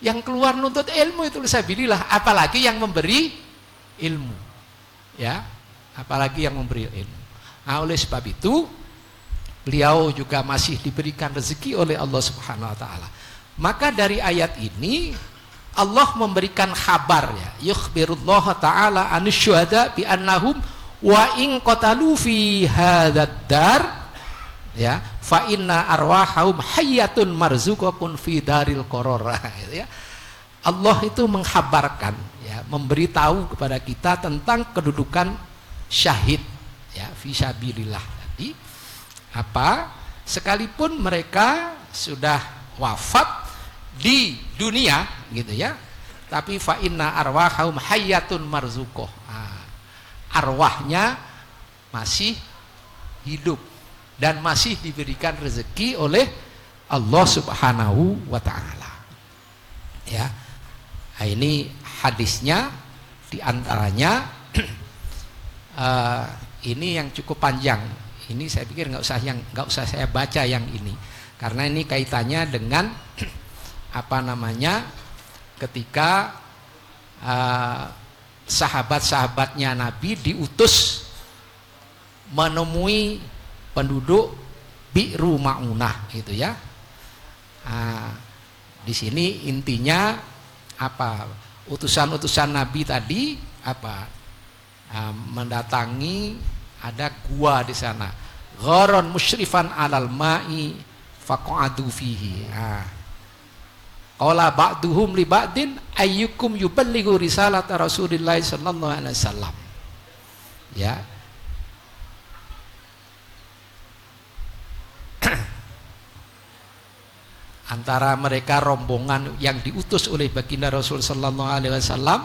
Yang keluar nuntut ilmu itu fisabilillah, apalagi yang memberi ilmu. Ya, apalagi yang memberi ilmu. Nah, oleh sebab itu beliau juga masih diberikan rezeki oleh Allah Subhanahu wa ta'ala. Maka dari ayat ini Allah memberikan kabar ya, yukhbirullah ta'ala anisyuhada bi annahum wa in qatalu fi hadzal dar ya fa inna arwahahum hayyatun marzuqatun fi daril qaror ya. Allah itu mengkhabarkan ya, memberitahu kepada kita tentang kedudukan syahid ya, fisabilillah tadi. Apa, sekalipun mereka sudah wafat di dunia gitu ya, tapi fa inna arwahahum hayyatun marzuqah, arwahnya masih hidup dan masih diberikan rezeki oleh Allah Subhanahu wa ta'ala ya. Nah, ini hadisnya diantaranya ini yang cukup panjang. Ini saya pikir nggak usah saya baca yang ini, karena ini kaitannya dengan apa namanya, ketika sahabat-sahabatnya Nabi diutus menemui penduduk Bi'ru Ma'unah gitu ya. Di sini intinya apa, utusan-utusan Nabi tadi apa, mendatangi, ada gua di sana, gharan musyrifan 'alal ma'i faqa'adu fihi. Qala ba'duhum li ba'din ayyukum yuballighu risalata Rasulillah sallallahu alaihi wasallam. Ya. Antara mereka rombongan yang diutus oleh baginda Rasul sallallahu alaihi wasallam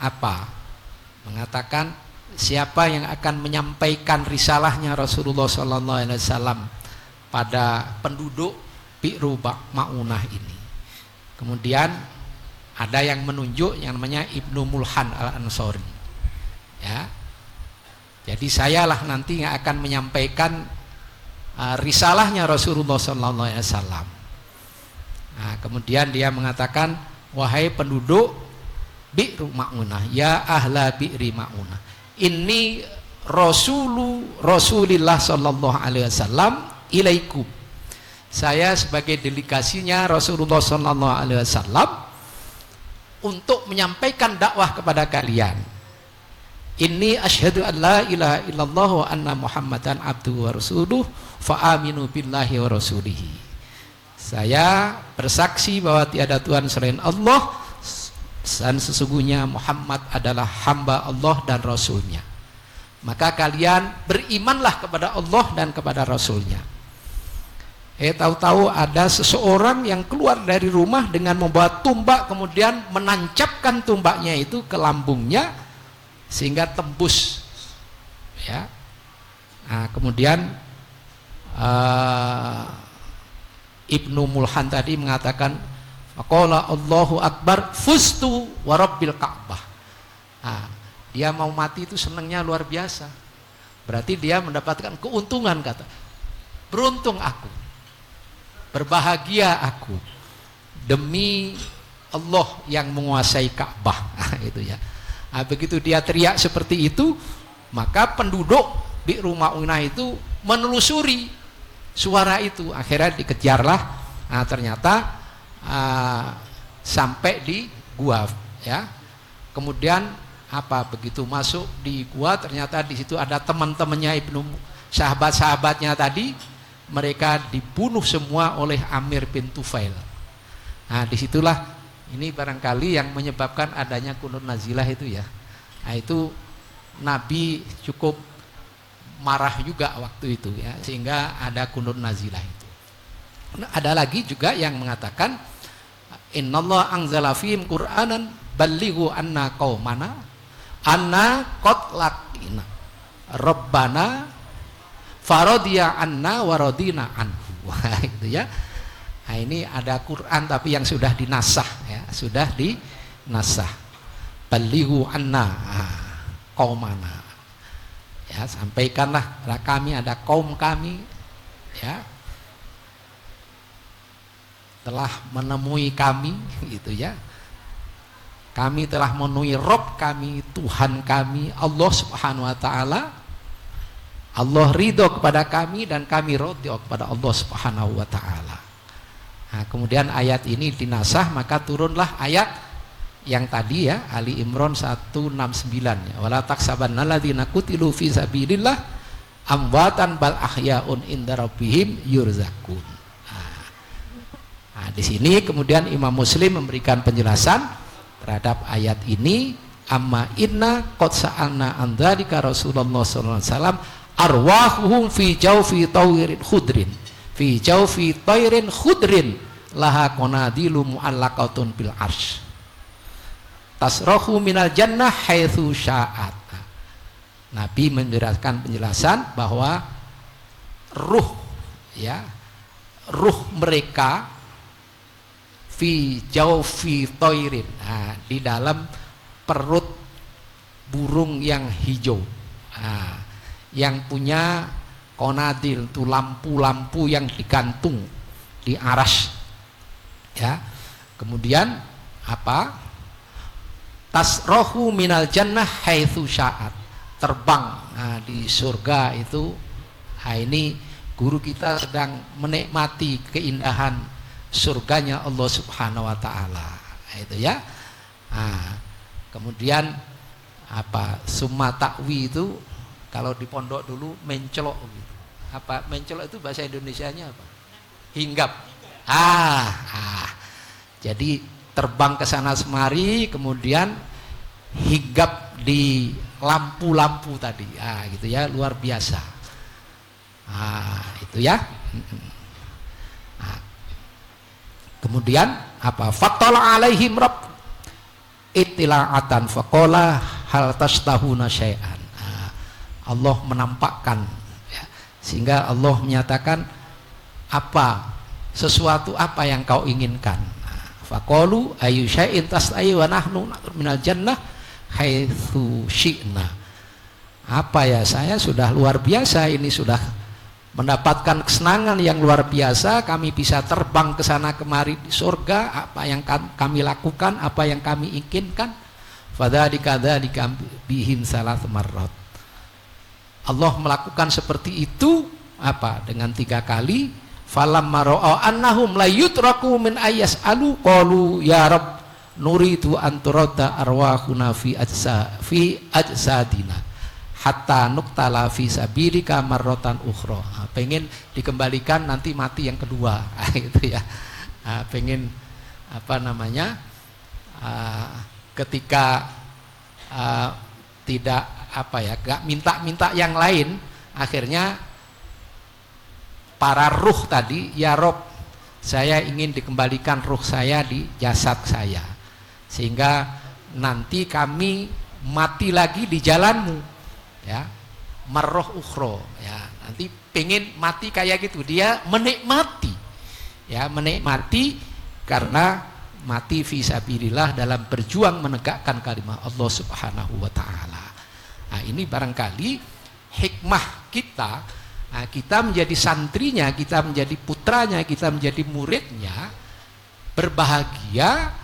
apa? Mengatakan siapa yang akan menyampaikan risalahnya Rasulullah sallallahu alaihi wasallam pada penduduk Bi'ru Ma'unah ini. Kemudian ada yang menunjuk yang namanya Ibnu Mulhan Al-Ansori. Ya. Jadi sayalah nanti yang akan menyampaikan risalahnya Rasulullah sallallahu alaihi wasallam. Nah, kemudian dia mengatakan, wahai penduduk Bi'ru Ma'unah, ya ahla Bi'ri Ma'unah, ini Rasulullah sallallahu alaihi wasallam ilaikum. Saya sebagai delegasinya Rasulullah sallallahu alaihi wasallam untuk menyampaikan dakwah kepada kalian. Inni asyhadu an la ilaha illallah wa anna Muhammadan abduhu wa rasuluh fa aminu billahi wa rasulihi. Saya bersaksi bahwa tiada Tuhan selain Allah dan sesungguhnya Muhammad adalah hamba Allah dan Rasulnya. Maka kalian berimanlah kepada Allah dan kepada Rasulnya. Tahu-tahu ada seseorang yang keluar dari rumah dengan membawa tumbak, kemudian menancapkan tumbaknya itu ke lambungnya sehingga tembus. Ya. Nah, kemudian Ibnu Mulhan tadi mengatakan, qala Allahu Akbar fustu wa rabbil Ka'bah. Nah, dia mau mati itu senangnya luar biasa. Berarti dia mendapatkan keuntungan, kata. Beruntung aku. Berbahagia aku demi Allah yang menguasai Ka'bah. Nah, itu ya. Nah, begitu dia teriak seperti itu, maka penduduk Bi'ru Ma'unah itu menelusuri suara itu, akhirnya dikejarlah. Nah, ternyata sampai di gua, ya. Kemudian apa? Begitu masuk di gua, ternyata di situ ada teman-temannya Ibnu, sahabat-sahabatnya tadi, mereka dibunuh semua oleh Amir bin Tufail. Nah, disitulah ini barangkali yang menyebabkan adanya kunut nazilah itu ya. Nah, itu Nabi cukup marah juga waktu itu ya, sehingga ada kunut nazilah itu. Nah, ada lagi juga yang mengatakan innallaha anzala fihim qur'anan ballighu anna qaumana anna qad laqina rabbana faradiya anna waradina anhu. Wah, gitu ya. Nah, ini ada Quran tapi yang sudah dinasah ya, sudah dinasah. Ballighu anna qaumana. Ya, sampaikanlah kepada kami, ada kaum kami ya telah menemui kami, gitu ya. Kami telah menemui Rob kami, Tuhan kami, Allah Subhanahu wa taala. Allah ridho kepada kami dan kami ridho kepada Allah Subhanahu wa taala. Nah, kemudian ayat ini dinasah, maka turunlah ayat yang tadi ya, Ali Imran 169 ya, wala taksabanna alladzina qutilu fi sabilillah amwatan bal ahyaun inda rabbihim yurzakun. Nah, di sini kemudian Imam Muslim memberikan penjelasan terhadap ayat ini, amma inna qad sa'alna an dzalika Rasulullah sallallahu alaihi wasallam arwahuhum fi jawfi tawrin khudrin fi jawfi tayrin khudrin laha qanadilu mu'allaqatun bil arsy tasrahu minal jannah haitsu sya'at. Nabi menjelaskan penjelasan bahwa ruh ya, ruh mereka fi jawfi tayrin, nah, di dalam perut burung yang hijau, nah, yang punya konadil, itu lampu-lampu yang digantung di aras ya. Kemudian apa? Tasrohu minal jannah haitsu sya'at, terbang di surga itu. Nah, ini guru kita sedang menikmati keindahan surganya Allah Subhanahu wa taala. Nah, itu ya. Nah, kemudian apa? Summa takwi itu kalau di pondok dulu mencelok gitu. Apa mencolok itu bahasa Indonesianya apa? Hinggap. Jadi terbang ke sana semari, kemudian hinggap di lampu-lampu tadi. Gitu ya, luar biasa. Itu ya. Kemudian apa? Fattala alaihim rabb ittila'atan faqala hal tastahuna syai'an. Allah menampakkan ya, sehingga Allah menyatakan sesuatu apa yang kau inginkan. Faqalu ayu syai'in tasta'i wa nahnu minal jannah haitsu syi'na. Apa ya, saya sudah luar biasa, ini sudah mendapatkan kesenangan yang luar biasa, kami bisa terbang ke sana kemari di surga, apa yang kami lakukan, apa yang kami inginkan. Fadzalika dzalika bihim salat marrat. Allah melakukan seperti itu dengan 3 kali. Falamma ra'a annahum la yutraku min ayas'alu qalu ya rab nuridu an turadda arwahuna fi ajsadina hatta nuktala fi sabilika marratan ukhra. Pengen dikembalikan nanti mati yang kedua. Gitu ya. Pengen ketika tidak gak minta-minta yang lain, akhirnya para ruh tadi, ya Rob, saya ingin dikembalikan ruh saya di jasad saya, sehingga nanti kami mati lagi di jalanmu, ya, marroh ukhro, ya, nanti pengen mati kayak gitu. Dia menikmati, ya, menikmati karena mati fisabilillah dalam berjuang menegakkan kalimat Allah Subhanahu wa taala. Nah, ini barangkali hikmah kita. Kita menjadi santrinya, kita menjadi putranya, kita menjadi muridnya, berbahagia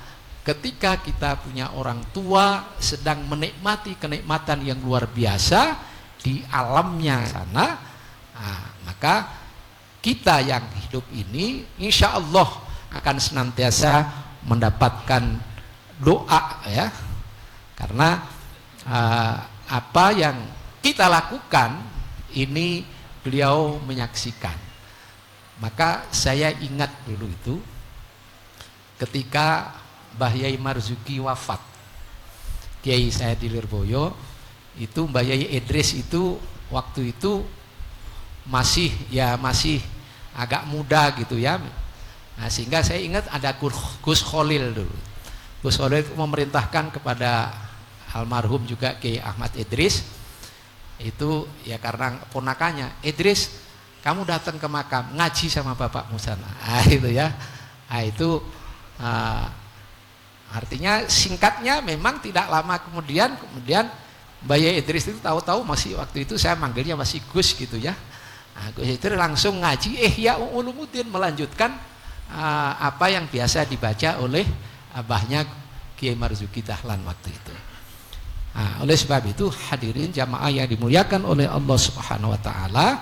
ketika kita punya orang tua sedang menikmati kenikmatan yang luar biasa di alamnya sana. Maka kita yang hidup ini insya Allah akan senantiasa mendapatkan doa, ya, karena apa yang kita lakukan ini beliau menyaksikan. Maka saya ingat dulu itu ketika Mbah Yai Marzuki wafat, Kiai saya di Lirboyo, itu Mbah Yai Idris itu waktu itu masih agak muda gitu ya. Nah, sehingga saya ingat ada Gus Kholil dulu. Gus Kholil memerintahkan kepada almarhum juga Kiai Ahmad Idris, itu ya karena ponakannya, Idris, kamu datang ke makam ngaji sama Bapak Musana. Itu ya. Itu artinya singkatnya memang tidak lama kemudian Mbah Yai Idris itu tahu-tahu masih waktu itu saya manggilnya masih Gus gitu ya. Gus Idris langsung ngaji Ihya Ulumuddin, melanjutkan apa yang biasa dibaca oleh abahnya Kiai Marzuki Dahlan waktu itu. Oleh sebab itu hadirin jamaah yang dimuliakan oleh Allah Subhanahu wa taala,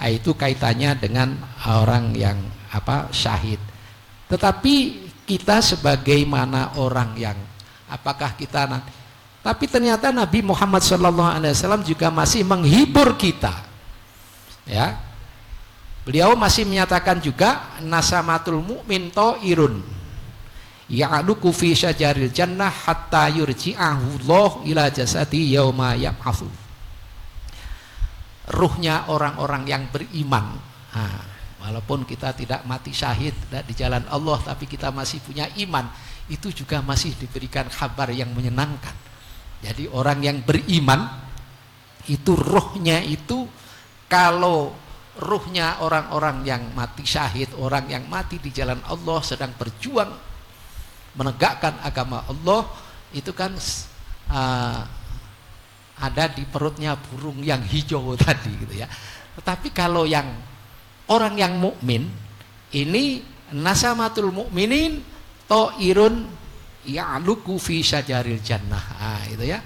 itu kaitannya dengan orang yang syahid. Tetapi kita sebagaimana orang yang apakah kita nanti, tapi ternyata Nabi Muhammad SAW juga masih menghibur kita, ya. Beliau masih menyatakan juga nasamatul mu'min ta'irun ya'aluku fi syajaril jannah hatta yurji'ahu Allah ila jasadi yauma yab'atsu. Ruhnya orang-orang yang beriman, walaupun kita tidak mati syahid di jalan Allah, tapi kita masih punya iman, itu juga masih diberikan kabar yang menyenangkan. Jadi orang yang beriman itu ruhnya itu, kalau ruhnya orang-orang yang mati syahid, orang yang mati di jalan Allah sedang berjuang menegakkan agama Allah, itu kan ada di perutnya burung yang hijau tadi gitu ya. Tetapi kalau yang orang yang mukmin ini nasamatul mukminin ta'irun ya'luku fi syajaril jannah. Itu ya.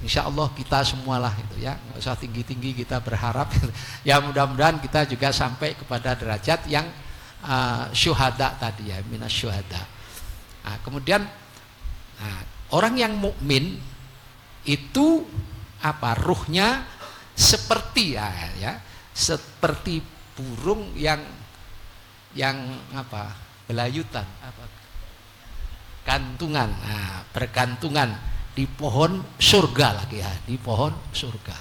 Insya Allah kita semualah itu ya, nggak usah tinggi-tinggi kita berharap. Ya mudah-mudahan kita juga sampai kepada derajat yang syuhada tadi ya, minas syuhada. Kemudian orang yang mukmin itu ruhnya seperti seperti burung yang apa? Belayutan, apa? Gantungan. Nah, bergantungan di pohon surga lagi ya, di pohon surga.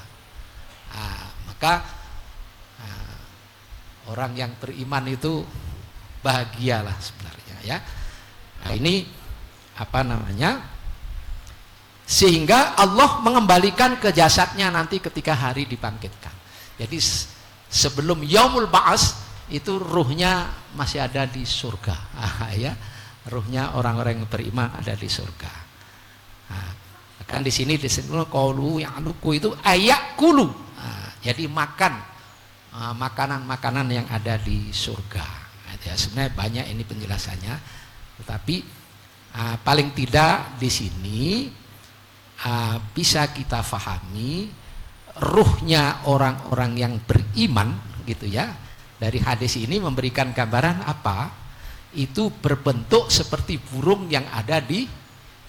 Nah, maka orang yang beriman itu bahagialah sebenarnya ya. Nah, ini apa namanya? Sehingga Allah mengembalikan ke jasadnya nanti ketika hari dibangkitkan. Jadi sebelum yaumul ba'ats itu ruhnya masih ada di surga. Ya. Ruhnya orang-orang yang beriman ada di surga. Nah, kan di sini disebut qaulu ya'luku itu ayakulu. Nah, jadi makan makanan-makanan yang ada di surga. Nah, ya, sebenarnya banyak ini penjelasannya, tetapi paling tidak di sini bisa kita fahami ruhnya orang-orang yang beriman gitu ya. Dari hadis ini memberikan gambaran apa? Itu berbentuk seperti burung yang ada di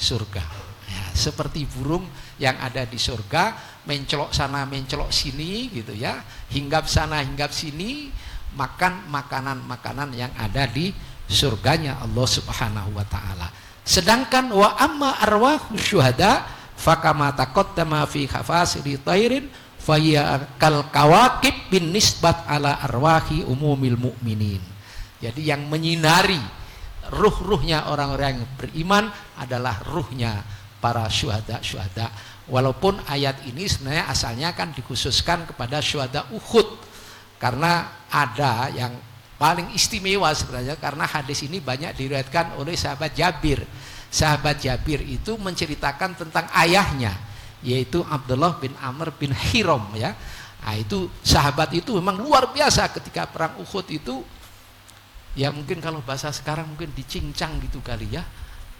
surga ya, seperti burung yang ada di surga, mencelok sana mencelok sini gitu ya, hinggap sana hinggap sini, makan makanan-makanan yang ada di surganya Allah Subhanahu wa taala. Sedangkan wa amma arwahu syuhada fakama taqaddama fi khafasiri tairin faya kal kawakib bin nisbat ala arwahi umumil mukminin. Jadi yang menyinari ruh-ruhnya orang-orang yang beriman adalah ruhnya para syuhada. Walaupun ayat ini sebenarnya asalnya kan dikhususkan kepada syuhada Uhud, karena ada yang paling istimewa sebenarnya, karena hadis ini banyak diriwayatkan oleh sahabat Jabir. Sahabat Jabir itu menceritakan tentang ayahnya, yaitu Abdullah bin Amr bin Hiram ya. Nah, itu sahabat itu memang luar biasa ketika perang Uhud itu. Ya mungkin kalau bahasa sekarang mungkin dicincang gitu kali ya,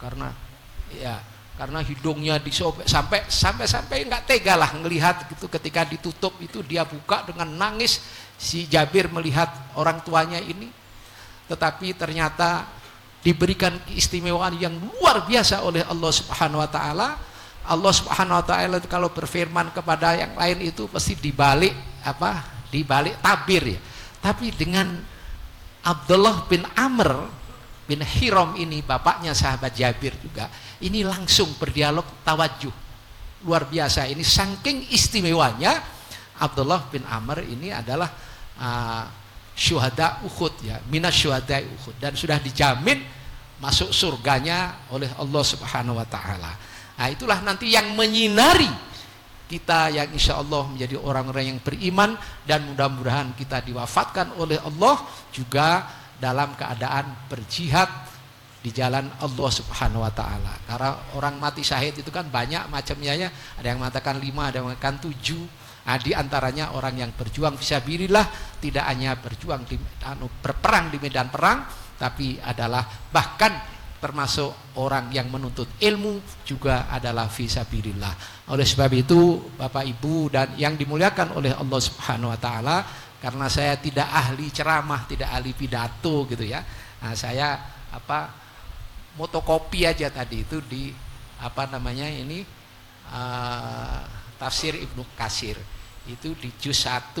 karena hidungnya disobek sampai nggak tega lah ngelihat gitu, ketika ditutup itu dia buka dengan nangis si Jabir melihat orang tuanya ini. Tetapi ternyata diberikan keistimewaan yang luar biasa oleh Allah Subhanahu wa taala. Allah Subhanahu wa taala kalau berfirman kepada yang lain itu pasti dibalik tabir ya. Tapi dengan Abdullah bin Amr bin Hiram ini, bapaknya sahabat Jabir juga, ini langsung berdialog tawajuh luar biasa. Ini saking istimewanya Abdullah bin Amr ini adalah syuhada Uhud ya, minas syuhada Uhud, dan sudah dijamin masuk surganya oleh Allah Subhanahu wa taala. Nah, itulah nanti yang menyinari kita yang insya Allah menjadi orang-orang yang beriman, dan mudah-mudahan kita diwafatkan oleh Allah juga dalam keadaan berjihad di jalan Allah Subhanahu wa taala. Karena orang mati syahid itu kan banyak macamnya ya. Ada yang mengatakan 5, ada yang mengatakan 7. Nah, di antaranya orang yang berjuang fisabilillah, tidak hanya berjuang berperang di medan perang, tapi adalah bahkan termasuk orang yang menuntut ilmu juga adalah fisabilillah. Oleh sebab itu Bapak Ibu dan yang dimuliakan oleh Allah Subhanahu wa taala, karena saya tidak ahli ceramah, tidak ahli pidato gitu ya. Nah, saya motokopi aja tadi itu di tafsir Ibnu Katsir. Itu di juz 1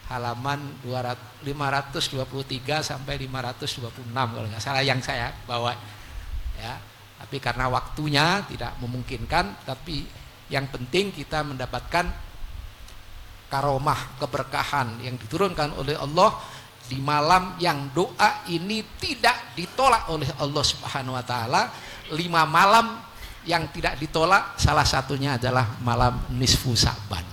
halaman 523 sampai 526 kalau nggak salah yang saya bawa. Ya, tapi karena waktunya tidak memungkinkan, tapi yang penting kita mendapatkan karomah, keberkahan yang diturunkan oleh Allah di malam yang doa ini tidak ditolak oleh Allah Subhanahu wa taala. 5 malam yang tidak ditolak, salah satunya adalah malam nisfu Sa'ban.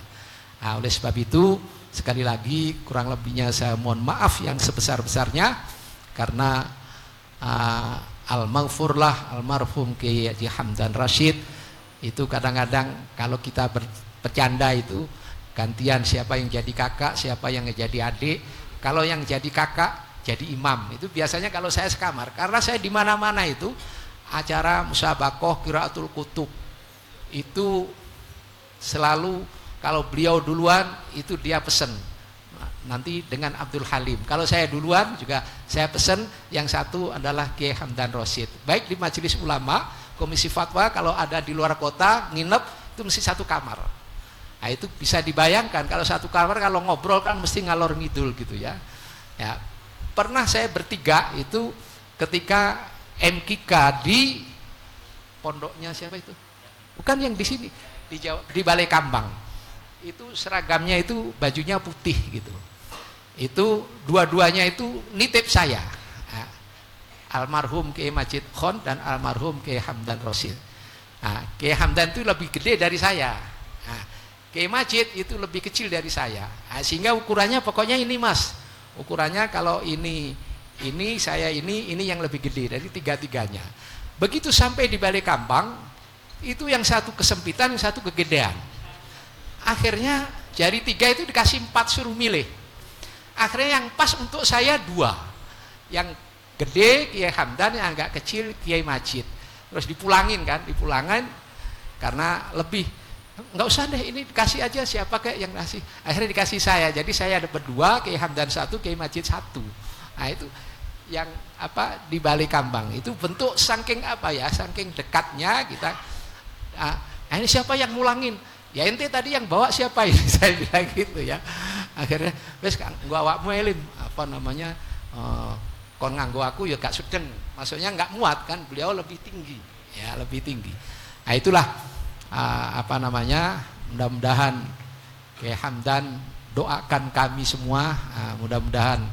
Nah, oleh sebab itu sekali lagi kurang lebihnya saya mohon maaf yang sebesar-besarnya, karena al-maghfurlah almarhum Kiai Haji Hamdan Rashid itu kadang-kadang kalau kita bercanda itu gantian siapa yang jadi kakak, siapa yang jadi adik. Kalau yang jadi kakak jadi imam. Itu biasanya kalau saya sekamar, karena saya di mana-mana itu acara musabaqah qiraatul kutub itu selalu kalau beliau duluan itu dia pesen nanti dengan Abdul Halim. Kalau saya duluan juga saya pesen, yang satu adalah Kiai Hamdan Rashid. Baik di majelis ulama, komisi fatwa, kalau ada di luar kota nginep itu mesti satu kamar. Nah, itu bisa dibayangkan kalau satu kamar kalau ngobrol kan mesti ngalor ngidul gitu ya. Ya, pernah saya bertiga itu ketika MKK di pondoknya siapa itu? Bukan yang di sini, di Balai Kambang. Itu seragamnya itu bajunya putih gitu. Itu dua-duanya itu nitip saya. Nah, almarhum Kiai Majid Khon dan almarhum Kiai Hamdan Rosil. Nah, Kiai Hamdan itu lebih gede dari saya. Nah, Kiai Majid itu lebih kecil dari saya. Nah, sehingga ukurannya pokoknya ini Mas. Ukurannya kalau ini saya ini yang lebih gede dari tiga-tiganya. Begitu sampai di Balai Kambang, itu yang satu kesempitan, yang satu kegedean. Akhirnya jari 3 itu dikasih 4 suruh milih. Akhirnya yang pas untuk saya 2. Yang gede Kiai Hamdan, yang agak kecil Kiai Majid. Terus dipulangin karena lebih. Enggak usah deh, ini dikasih aja siapa kayak yang ngasih. Akhirnya dikasih saya. Jadi saya dapat 2, Kiai Hamdan 1, Kiai Majid 1. Nah, itu yang di Balai Kambang itu bentuk saking saking dekatnya kita. Nah, ini siapa yang ngulangin? Ya ente tadi yang bawa siapa ini? Saya bilang gitu ya. Akhirnya wes gua awakmu elim kon nganggo aku ya gak sedeng. Maksudnya enggak muat kan, beliau lebih tinggi. Ya, lebih tinggi. Nah, itulah mudah-mudahan Kiai Hamdan doakan kami semua, mudah-mudahan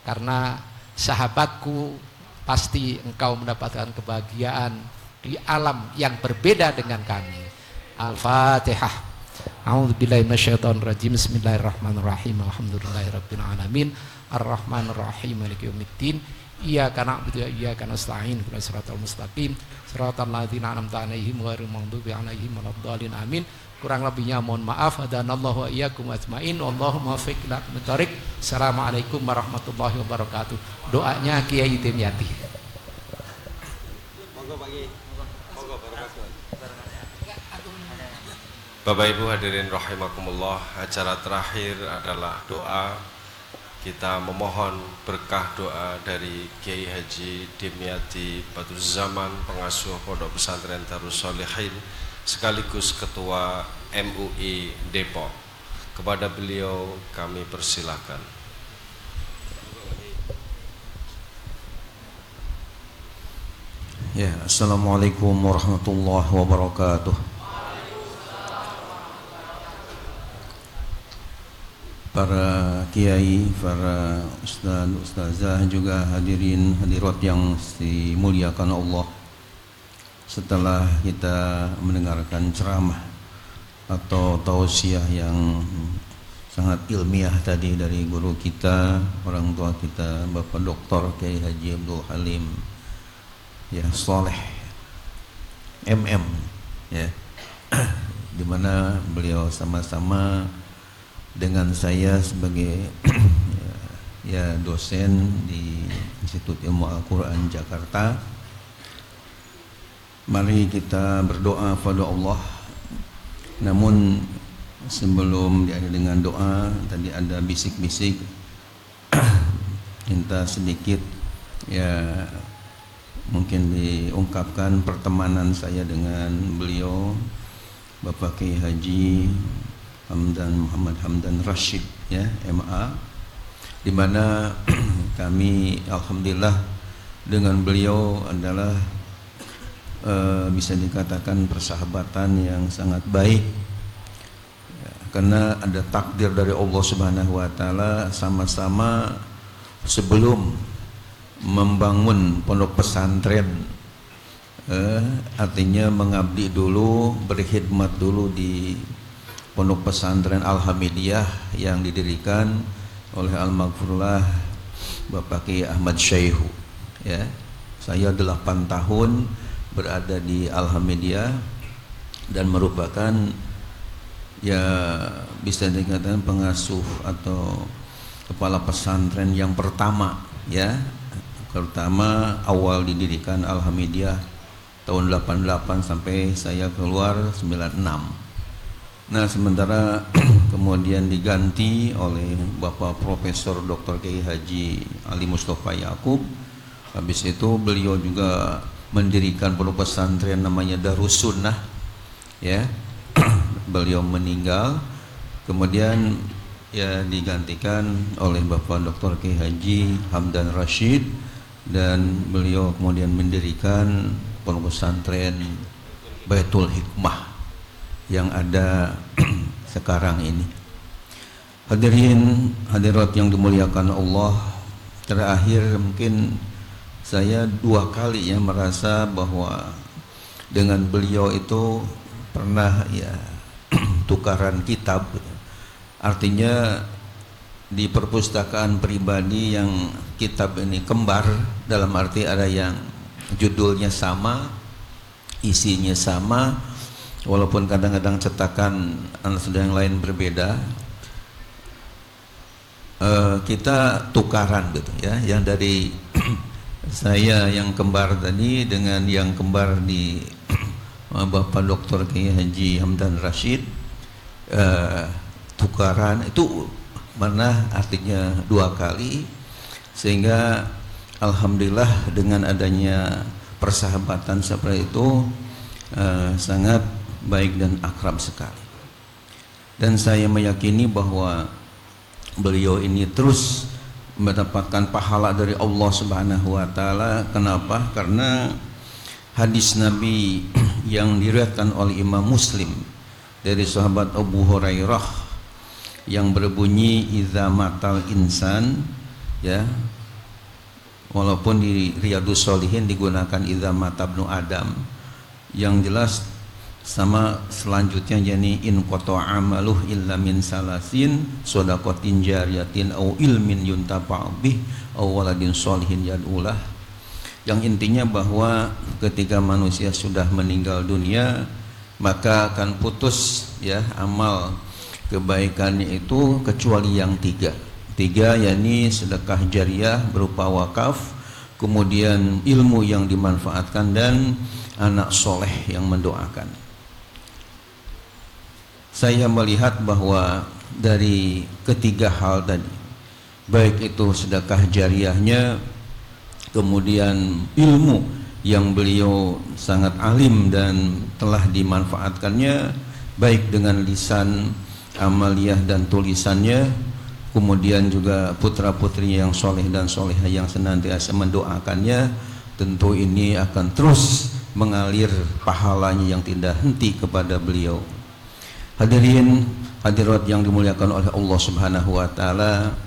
karena sahabatku pasti engkau mendapatkan kebahagiaan di alam yang berbeda dengan kami. Al-Fatihah. A'udzubillahi minasyaitonir rajim. Bismillahirrahmanirrahim. Alhamdulillahirabbil alamin. Arrahmanir rahim. Maliki yaumiddin. Iyyaka na'budu wa iyyaka nasta'in. Ihdinas siratal mustaqim. Siratal ladzina an'amta 'alaihim ghairil maghdubi 'alaihim waladdallin. Amin. Kurang lebihnya mohon maaf. Hadanallahu wa iyyakum ajmain. Wallahumma waffiq ila aqwamit thoriq. Assalamualaikum warahmatullahi wabarakatuh. Doanya Kiai Dimyati. Bapak Ibu hadirin rahimakumullah, acara terakhir adalah doa. Kita memohon berkah doa dari Kiai Haji Dimyati Badruzzaman, pengasuh Pondok Pesantren Darus Sholihin sekaligus Ketua MUI Depok. Kepada beliau kami persilahkan. Ya, Assalamualaikum warahmatullahi wabarakatuh. Para kiai, para ustaz, ustazah, juga hadirin hadirat yang dimuliakan Allah. Setelah kita mendengarkan ceramah atau tausiah yang sangat ilmiah tadi dari guru kita, orang tua kita, Bapak Dr. Kiai Haji Abdul Halim ya Soleh MM ya, dimana beliau sama-sama dengan saya sebagai ya dosen di Institut Ilmu Al-Quran Jakarta. Mari kita berdoa pada Allah. Namun sebelum diakhiri dengan doa, tadi ada bisik-bisik minta sedikit ya mungkin diungkapkan pertemanan saya dengan beliau Bapak Kiai Haji Muhammad Hamdan Rashid ya MA, di mana kami alhamdulillah dengan beliau adalah bisa dikatakan persahabatan yang sangat baik ya, karena ada takdir dari Allah Subhanahu wa taala. Sama-sama sebelum membangun pondok pesantren artinya mengabdi dulu, berkhidmat dulu di Pondok Pesantren Al-Hamidiyah yang didirikan oleh Al-Maghfurullah Bapak Kiai Ahmad Syaihu ya. Saya 8 tahun berada di Al-Hamidiyah dan merupakan ya bisa dikatakan pengasuh atau kepala pesantren yang pertama ya, pertama awal didirikan Al-Hamidiyah tahun 88 sampai saya keluar 96. Nah, sementara kemudian diganti oleh Bapak Profesor Dr. Kiai Haji Ali Mustafa Yakub. Habis itu beliau juga mendirikan pondok pesantren namanya Darus Sunnah ya. beliau meninggal, kemudian ya digantikan oleh Bapak Dr. Kiai Haji Hamdan Rashid, dan beliau kemudian mendirikan pondok pesantren Baitul Hikmah yang ada sekarang ini. Hadirin hadirat yang dimuliakan Allah, terakhir mungkin saya 2 kali ya merasa bahwa dengan beliau itu pernah ya tukaran kitab. Artinya di perpustakaan pribadi yang kitab ini kembar, dalam arti ada yang judulnya sama, isinya sama, walaupun kadang-kadang cetakan yang lain berbeda. Kita tukaran gitu ya, yang dari saya yang kembar tadi dengan yang kembar di Bapak Dr. Kiai Haji Hamdan Rashid, tukaran itu mana artinya 2 kali, sehingga alhamdulillah dengan adanya persahabatan seperti itu sangat baik dan akrab sekali. Dan saya meyakini bahwa beliau ini terus mendapatkan pahala dari Allah Subhanahu wa taala. Kenapa? Karena hadis Nabi yang diriwayatkan oleh Imam Muslim dari sahabat Abu Hurairah yang berbunyi idza matal insan, ya, walaupun di Riyadhus Shalihin digunakan idza mata ibnu Adam, yang jelas sama selanjutnya yani in qata amaluh illa min salasin shadaqatin jariyatin au ilmin yuntafa'u bih au waladin sholihin yad'ulah, yang intinya bahwa ketika manusia sudah meninggal dunia maka akan putus ya amal kebaikannya itu kecuali yang 3 yakni sedekah jariah berupa wakaf, kemudian ilmu yang dimanfaatkan, dan anak soleh yang mendoakan. Saya melihat bahwa dari ketiga hal tadi, baik itu sedekah jariahnya, kemudian ilmu yang beliau sangat alim dan telah dimanfaatkannya baik dengan lisan amaliyah dan tulisannya, kemudian juga putra-putrinya yang soleh dan solehah yang senantiasa mendoakannya, tentu ini akan terus mengalir pahalanya yang tidak henti kepada beliau. Hadirin hadirat yang dimuliakan oleh Allah Subhanahu wa taala,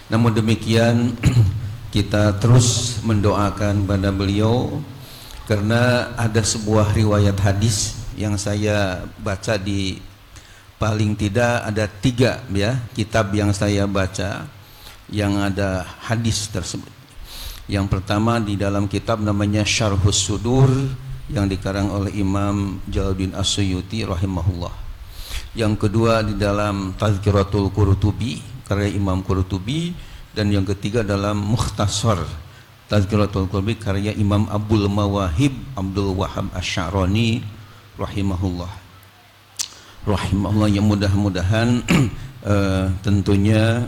namun demikian kita terus mendoakan pada beliau karena ada sebuah riwayat hadis yang saya baca, di paling tidak ada 3 ya kitab yang saya baca yang ada hadis tersebut. Yang pertama di dalam kitab namanya Syarhus Sudur yang dikarang oleh Imam Jalaluddin As-Suyuti rahimahullah. Yang kedua di dalam Tazkiratul Qurtubi karya Imam Qurtubi, dan yang ketiga dalam Mukhtasar Tazkiratul Qurtubi karya Imam Abdul Mawahib Abdul Wahab Asy-Sya'rani rahimahullah. Yang mudah-mudahan tentunya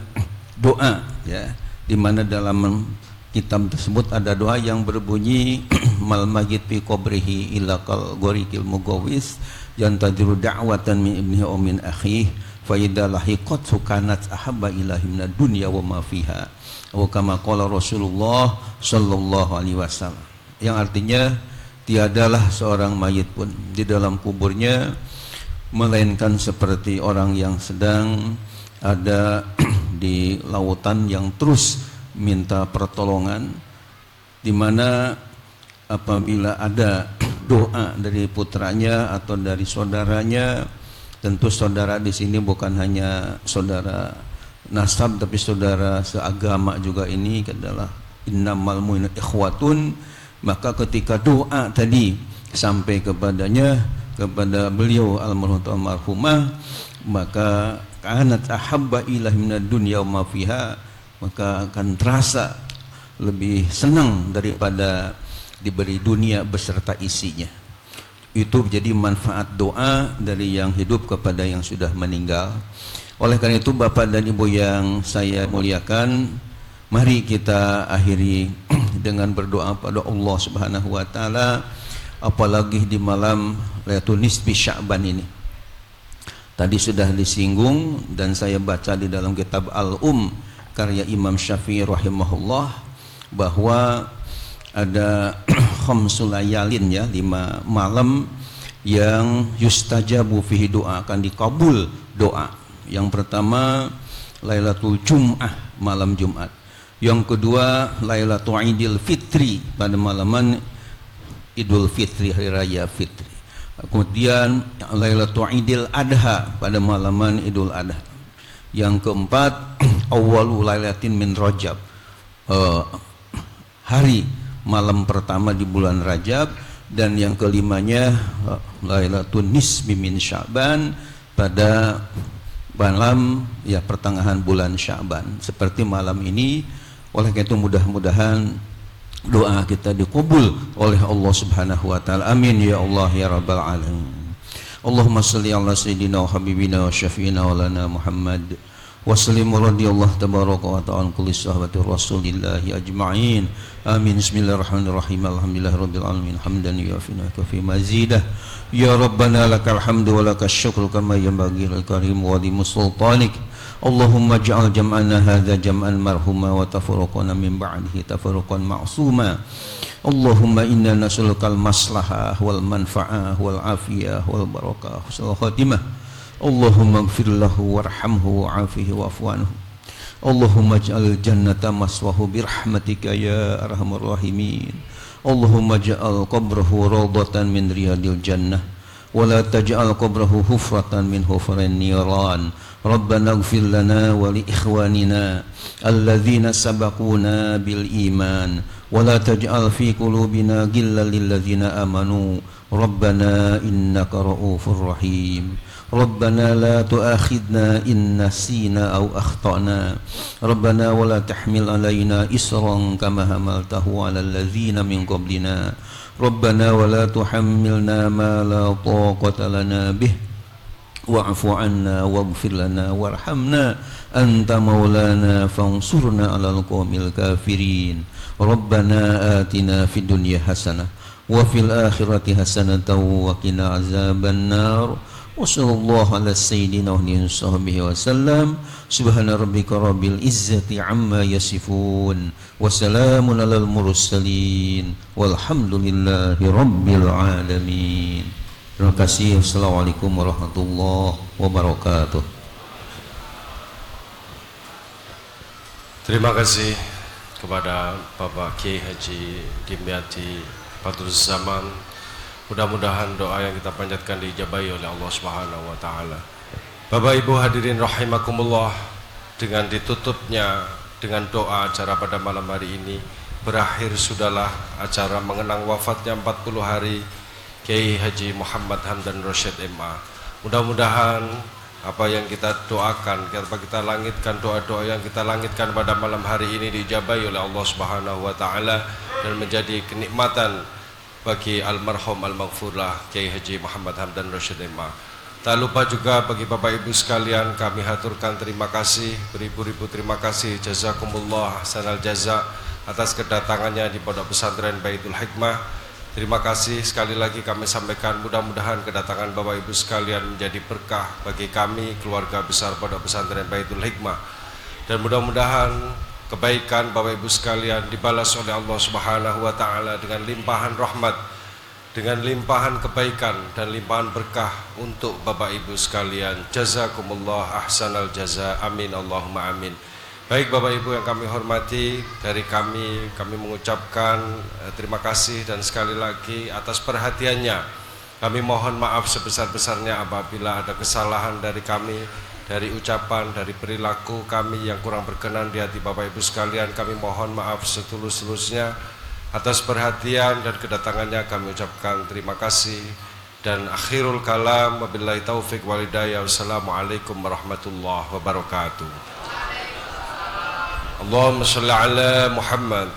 doa ya, di mana dalam kitab tersebut ada doa yang berbunyi mal magid fi qabrihi illa kal gharikil mugawis yantadiru da'watan min ibnihi aw min akhihi fa idza lahiqat sukanat ahabba ilahi minad dunya wa ma fiha wa kama qala Rasulullah sallallahu alaihi wasallam, yang artinya tiadalah seorang mayit pun di dalam kuburnya melainkan seperti orang yang sedang ada di lautan yang terus minta pertolongan, di mana apabila ada doa dari putranya atau dari saudaranya, tentu saudara di sini bukan hanya saudara nasab tapi saudara seagama juga, ini adalah innamal mu'minuna ikhwatun, maka ketika doa tadi sampai kepadanya, kepada beliau almarhumah, maka kanat ahabba ilahi minad dunya wa ma fiha, maka akan terasa lebih senang daripada diberi dunia beserta isinya. Itu jadi manfaat doa dari yang hidup kepada yang sudah meninggal. Oleh karena itu Bapak dan Ibu yang saya muliakan, mari kita akhiri dengan berdoa pada Allah Subhanahu wa taala, apalagi di malam Lailatul Nisfi Sya'ban ini. Tadi sudah disinggung dan saya baca di dalam kitab karya Imam Syafi'i rahimahullah bahwa ada khamsul layalin ya, 5 malam yang yustajabu fihi doa, akan dikabul doa. Yang pertama Lailatul Jum'ah, malam Jumat. Yang kedua Lailatul Idul Fitri, pada malaman Idul Fitri, hari raya Fitri. Kemudian Lailatul Idul Adha, pada malaman Idul Adha. Yang keempat awwalu lailatin min Rajab, hari malam pertama di bulan Rajab. Dan yang kelimanya Lailatul Nisbi min Sya'ban, pada malam ya pertengahan bulan Sya'ban seperti malam ini. Oleh karena itu mudah-mudahan doa kita dikabul oleh Allah Subhanahu wa taala. Amin ya Allah ya rabbal alamin. Allahumma shalli ala sayyidina wa habibina wa syafi'ina wa lana Muhammad wa sallim radhiyallahu tabaraka wa ta'ala kulli sahabati Rasulillah ajma'in. Amin. Bismillahirrahmanirrahim. Alhamdulillahirabbil alamin hamdan yu'afina fi mazidah. Ya rabbana lakal hamdu wa lakal syukru kama yanbaghi lil karim wa li sultanik. Allahumma ja'al jam'ana hadza jam'an marhuma wa tafarruqana min ba'dihi tafarruqan ma'suma. Allahumma inna nas'aluka al-maslahah wal manfa'ah wal afiyah wal barakah husnul khatimah. Allahumma ighfir lahu warhamhu wa'afihi wa'fu anhu. Allahumma ij'al jannata maswahu birahmatika ya arhamar rahimin. Allahumma ij'al qabrahu rawdatan min riyadil jannah wa la taj'al qabrahu hufratan min hufarin niran. Rabbana ighfir lana wa li ikhwanina alladhina sabaquna bil iman wa la taj'al fi qulubina ghillan lil ladzina amanu. Rabbana innaka ra'ufur rahim. Rabbana la tu'akhidna in nasina aw akhtana. Rabbana wa la tahmil alaina isran kama hamaltahu ala alladzina min qablina. Rabbana wa la tuhammilna ma la taqata lana bih. Wa'fu anna waghfir lana warhamna anta maulana fansurna 'alal qaumil kafirin. Rabbana atina fid dunya hasanah wa fil akhirati hasanatan wa qina azaban nar. Wa sallallahu ala sayyidina wa sahbihi wa sallam. Subhana rabbika rabbil izzati amma yasifun wa salamun alal mursalin walhamdulillahi rabbil alamin. Terima kasih. Assalamualaikum warahmatullahi wabarakatuh. Terima kasih kepada Bapak Kiai Haji Dimyati Badruz Zaman. Mudah-mudahan doa yang kita panjatkan diijabahi oleh Allah Subhanahu wa taala. Bapak Ibu hadirin rahimakumullah, dengan ditutupnya dengan doa acara pada malam hari ini, berakhir sudahlah acara mengenang wafatnya 40 hari Kiai Haji Muhammad Hamdan Rashid MA. Mudah-mudahan apa yang kita doakan, kita langitkan, doa-doa yang kita langitkan pada malam hari ini diijabahi oleh Allah Subhanahu wa taala dan menjadi kenikmatan bagi almarhum al-maghfurlah Kiai Haji Muhammad Hamdan Rashid MA. Tak lupa juga bagi Bapak Ibu sekalian, kami haturkan terima kasih, beribu-ribu terima kasih, jazakumullah ahsanal jaza atas kedatangannya di Pondok Pesantren Baitul Hikmah. Terima kasih sekali lagi kami sampaikan, mudah-mudahan kedatangan Bapak Ibu sekalian menjadi berkah bagi kami keluarga besar Pondok Pesantren Baitul Hikmah, dan mudah-mudahan kebaikan Bapak Ibu sekalian dibalas oleh Allah Subhanahu wa taala dengan limpahan rahmat, dengan limpahan kebaikan dan limpahan berkah untuk Bapak Ibu sekalian. Jazakumullah ahsanal jaza. Amin Allahumma amin. Baik Bapak Ibu yang kami hormati, dari kami mengucapkan terima kasih dan sekali lagi atas perhatiannya. Kami mohon maaf sebesar-besarnya apabila ada kesalahan dari kami, dari ucapan, dari perilaku kami yang kurang berkenan di hati Bapak Ibu sekalian. Kami mohon maaf setulus-tulusnya. Atas perhatian dan kedatangannya kami ucapkan terima kasih. Dan akhirul kalam, wabillahi taufik walhidayah. Wassalamualaikum warahmatullahi wabarakatuh. Allahumma shalli ala Muhammad.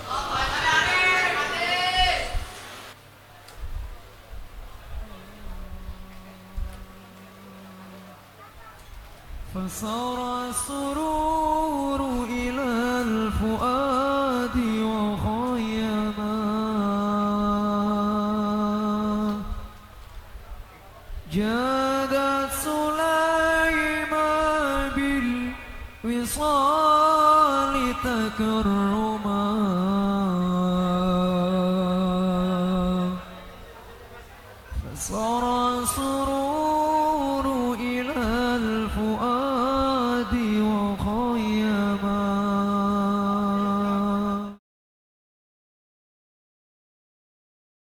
فصار السرور إلى الفؤاد وخيما جادت سليمان ذاك الرجل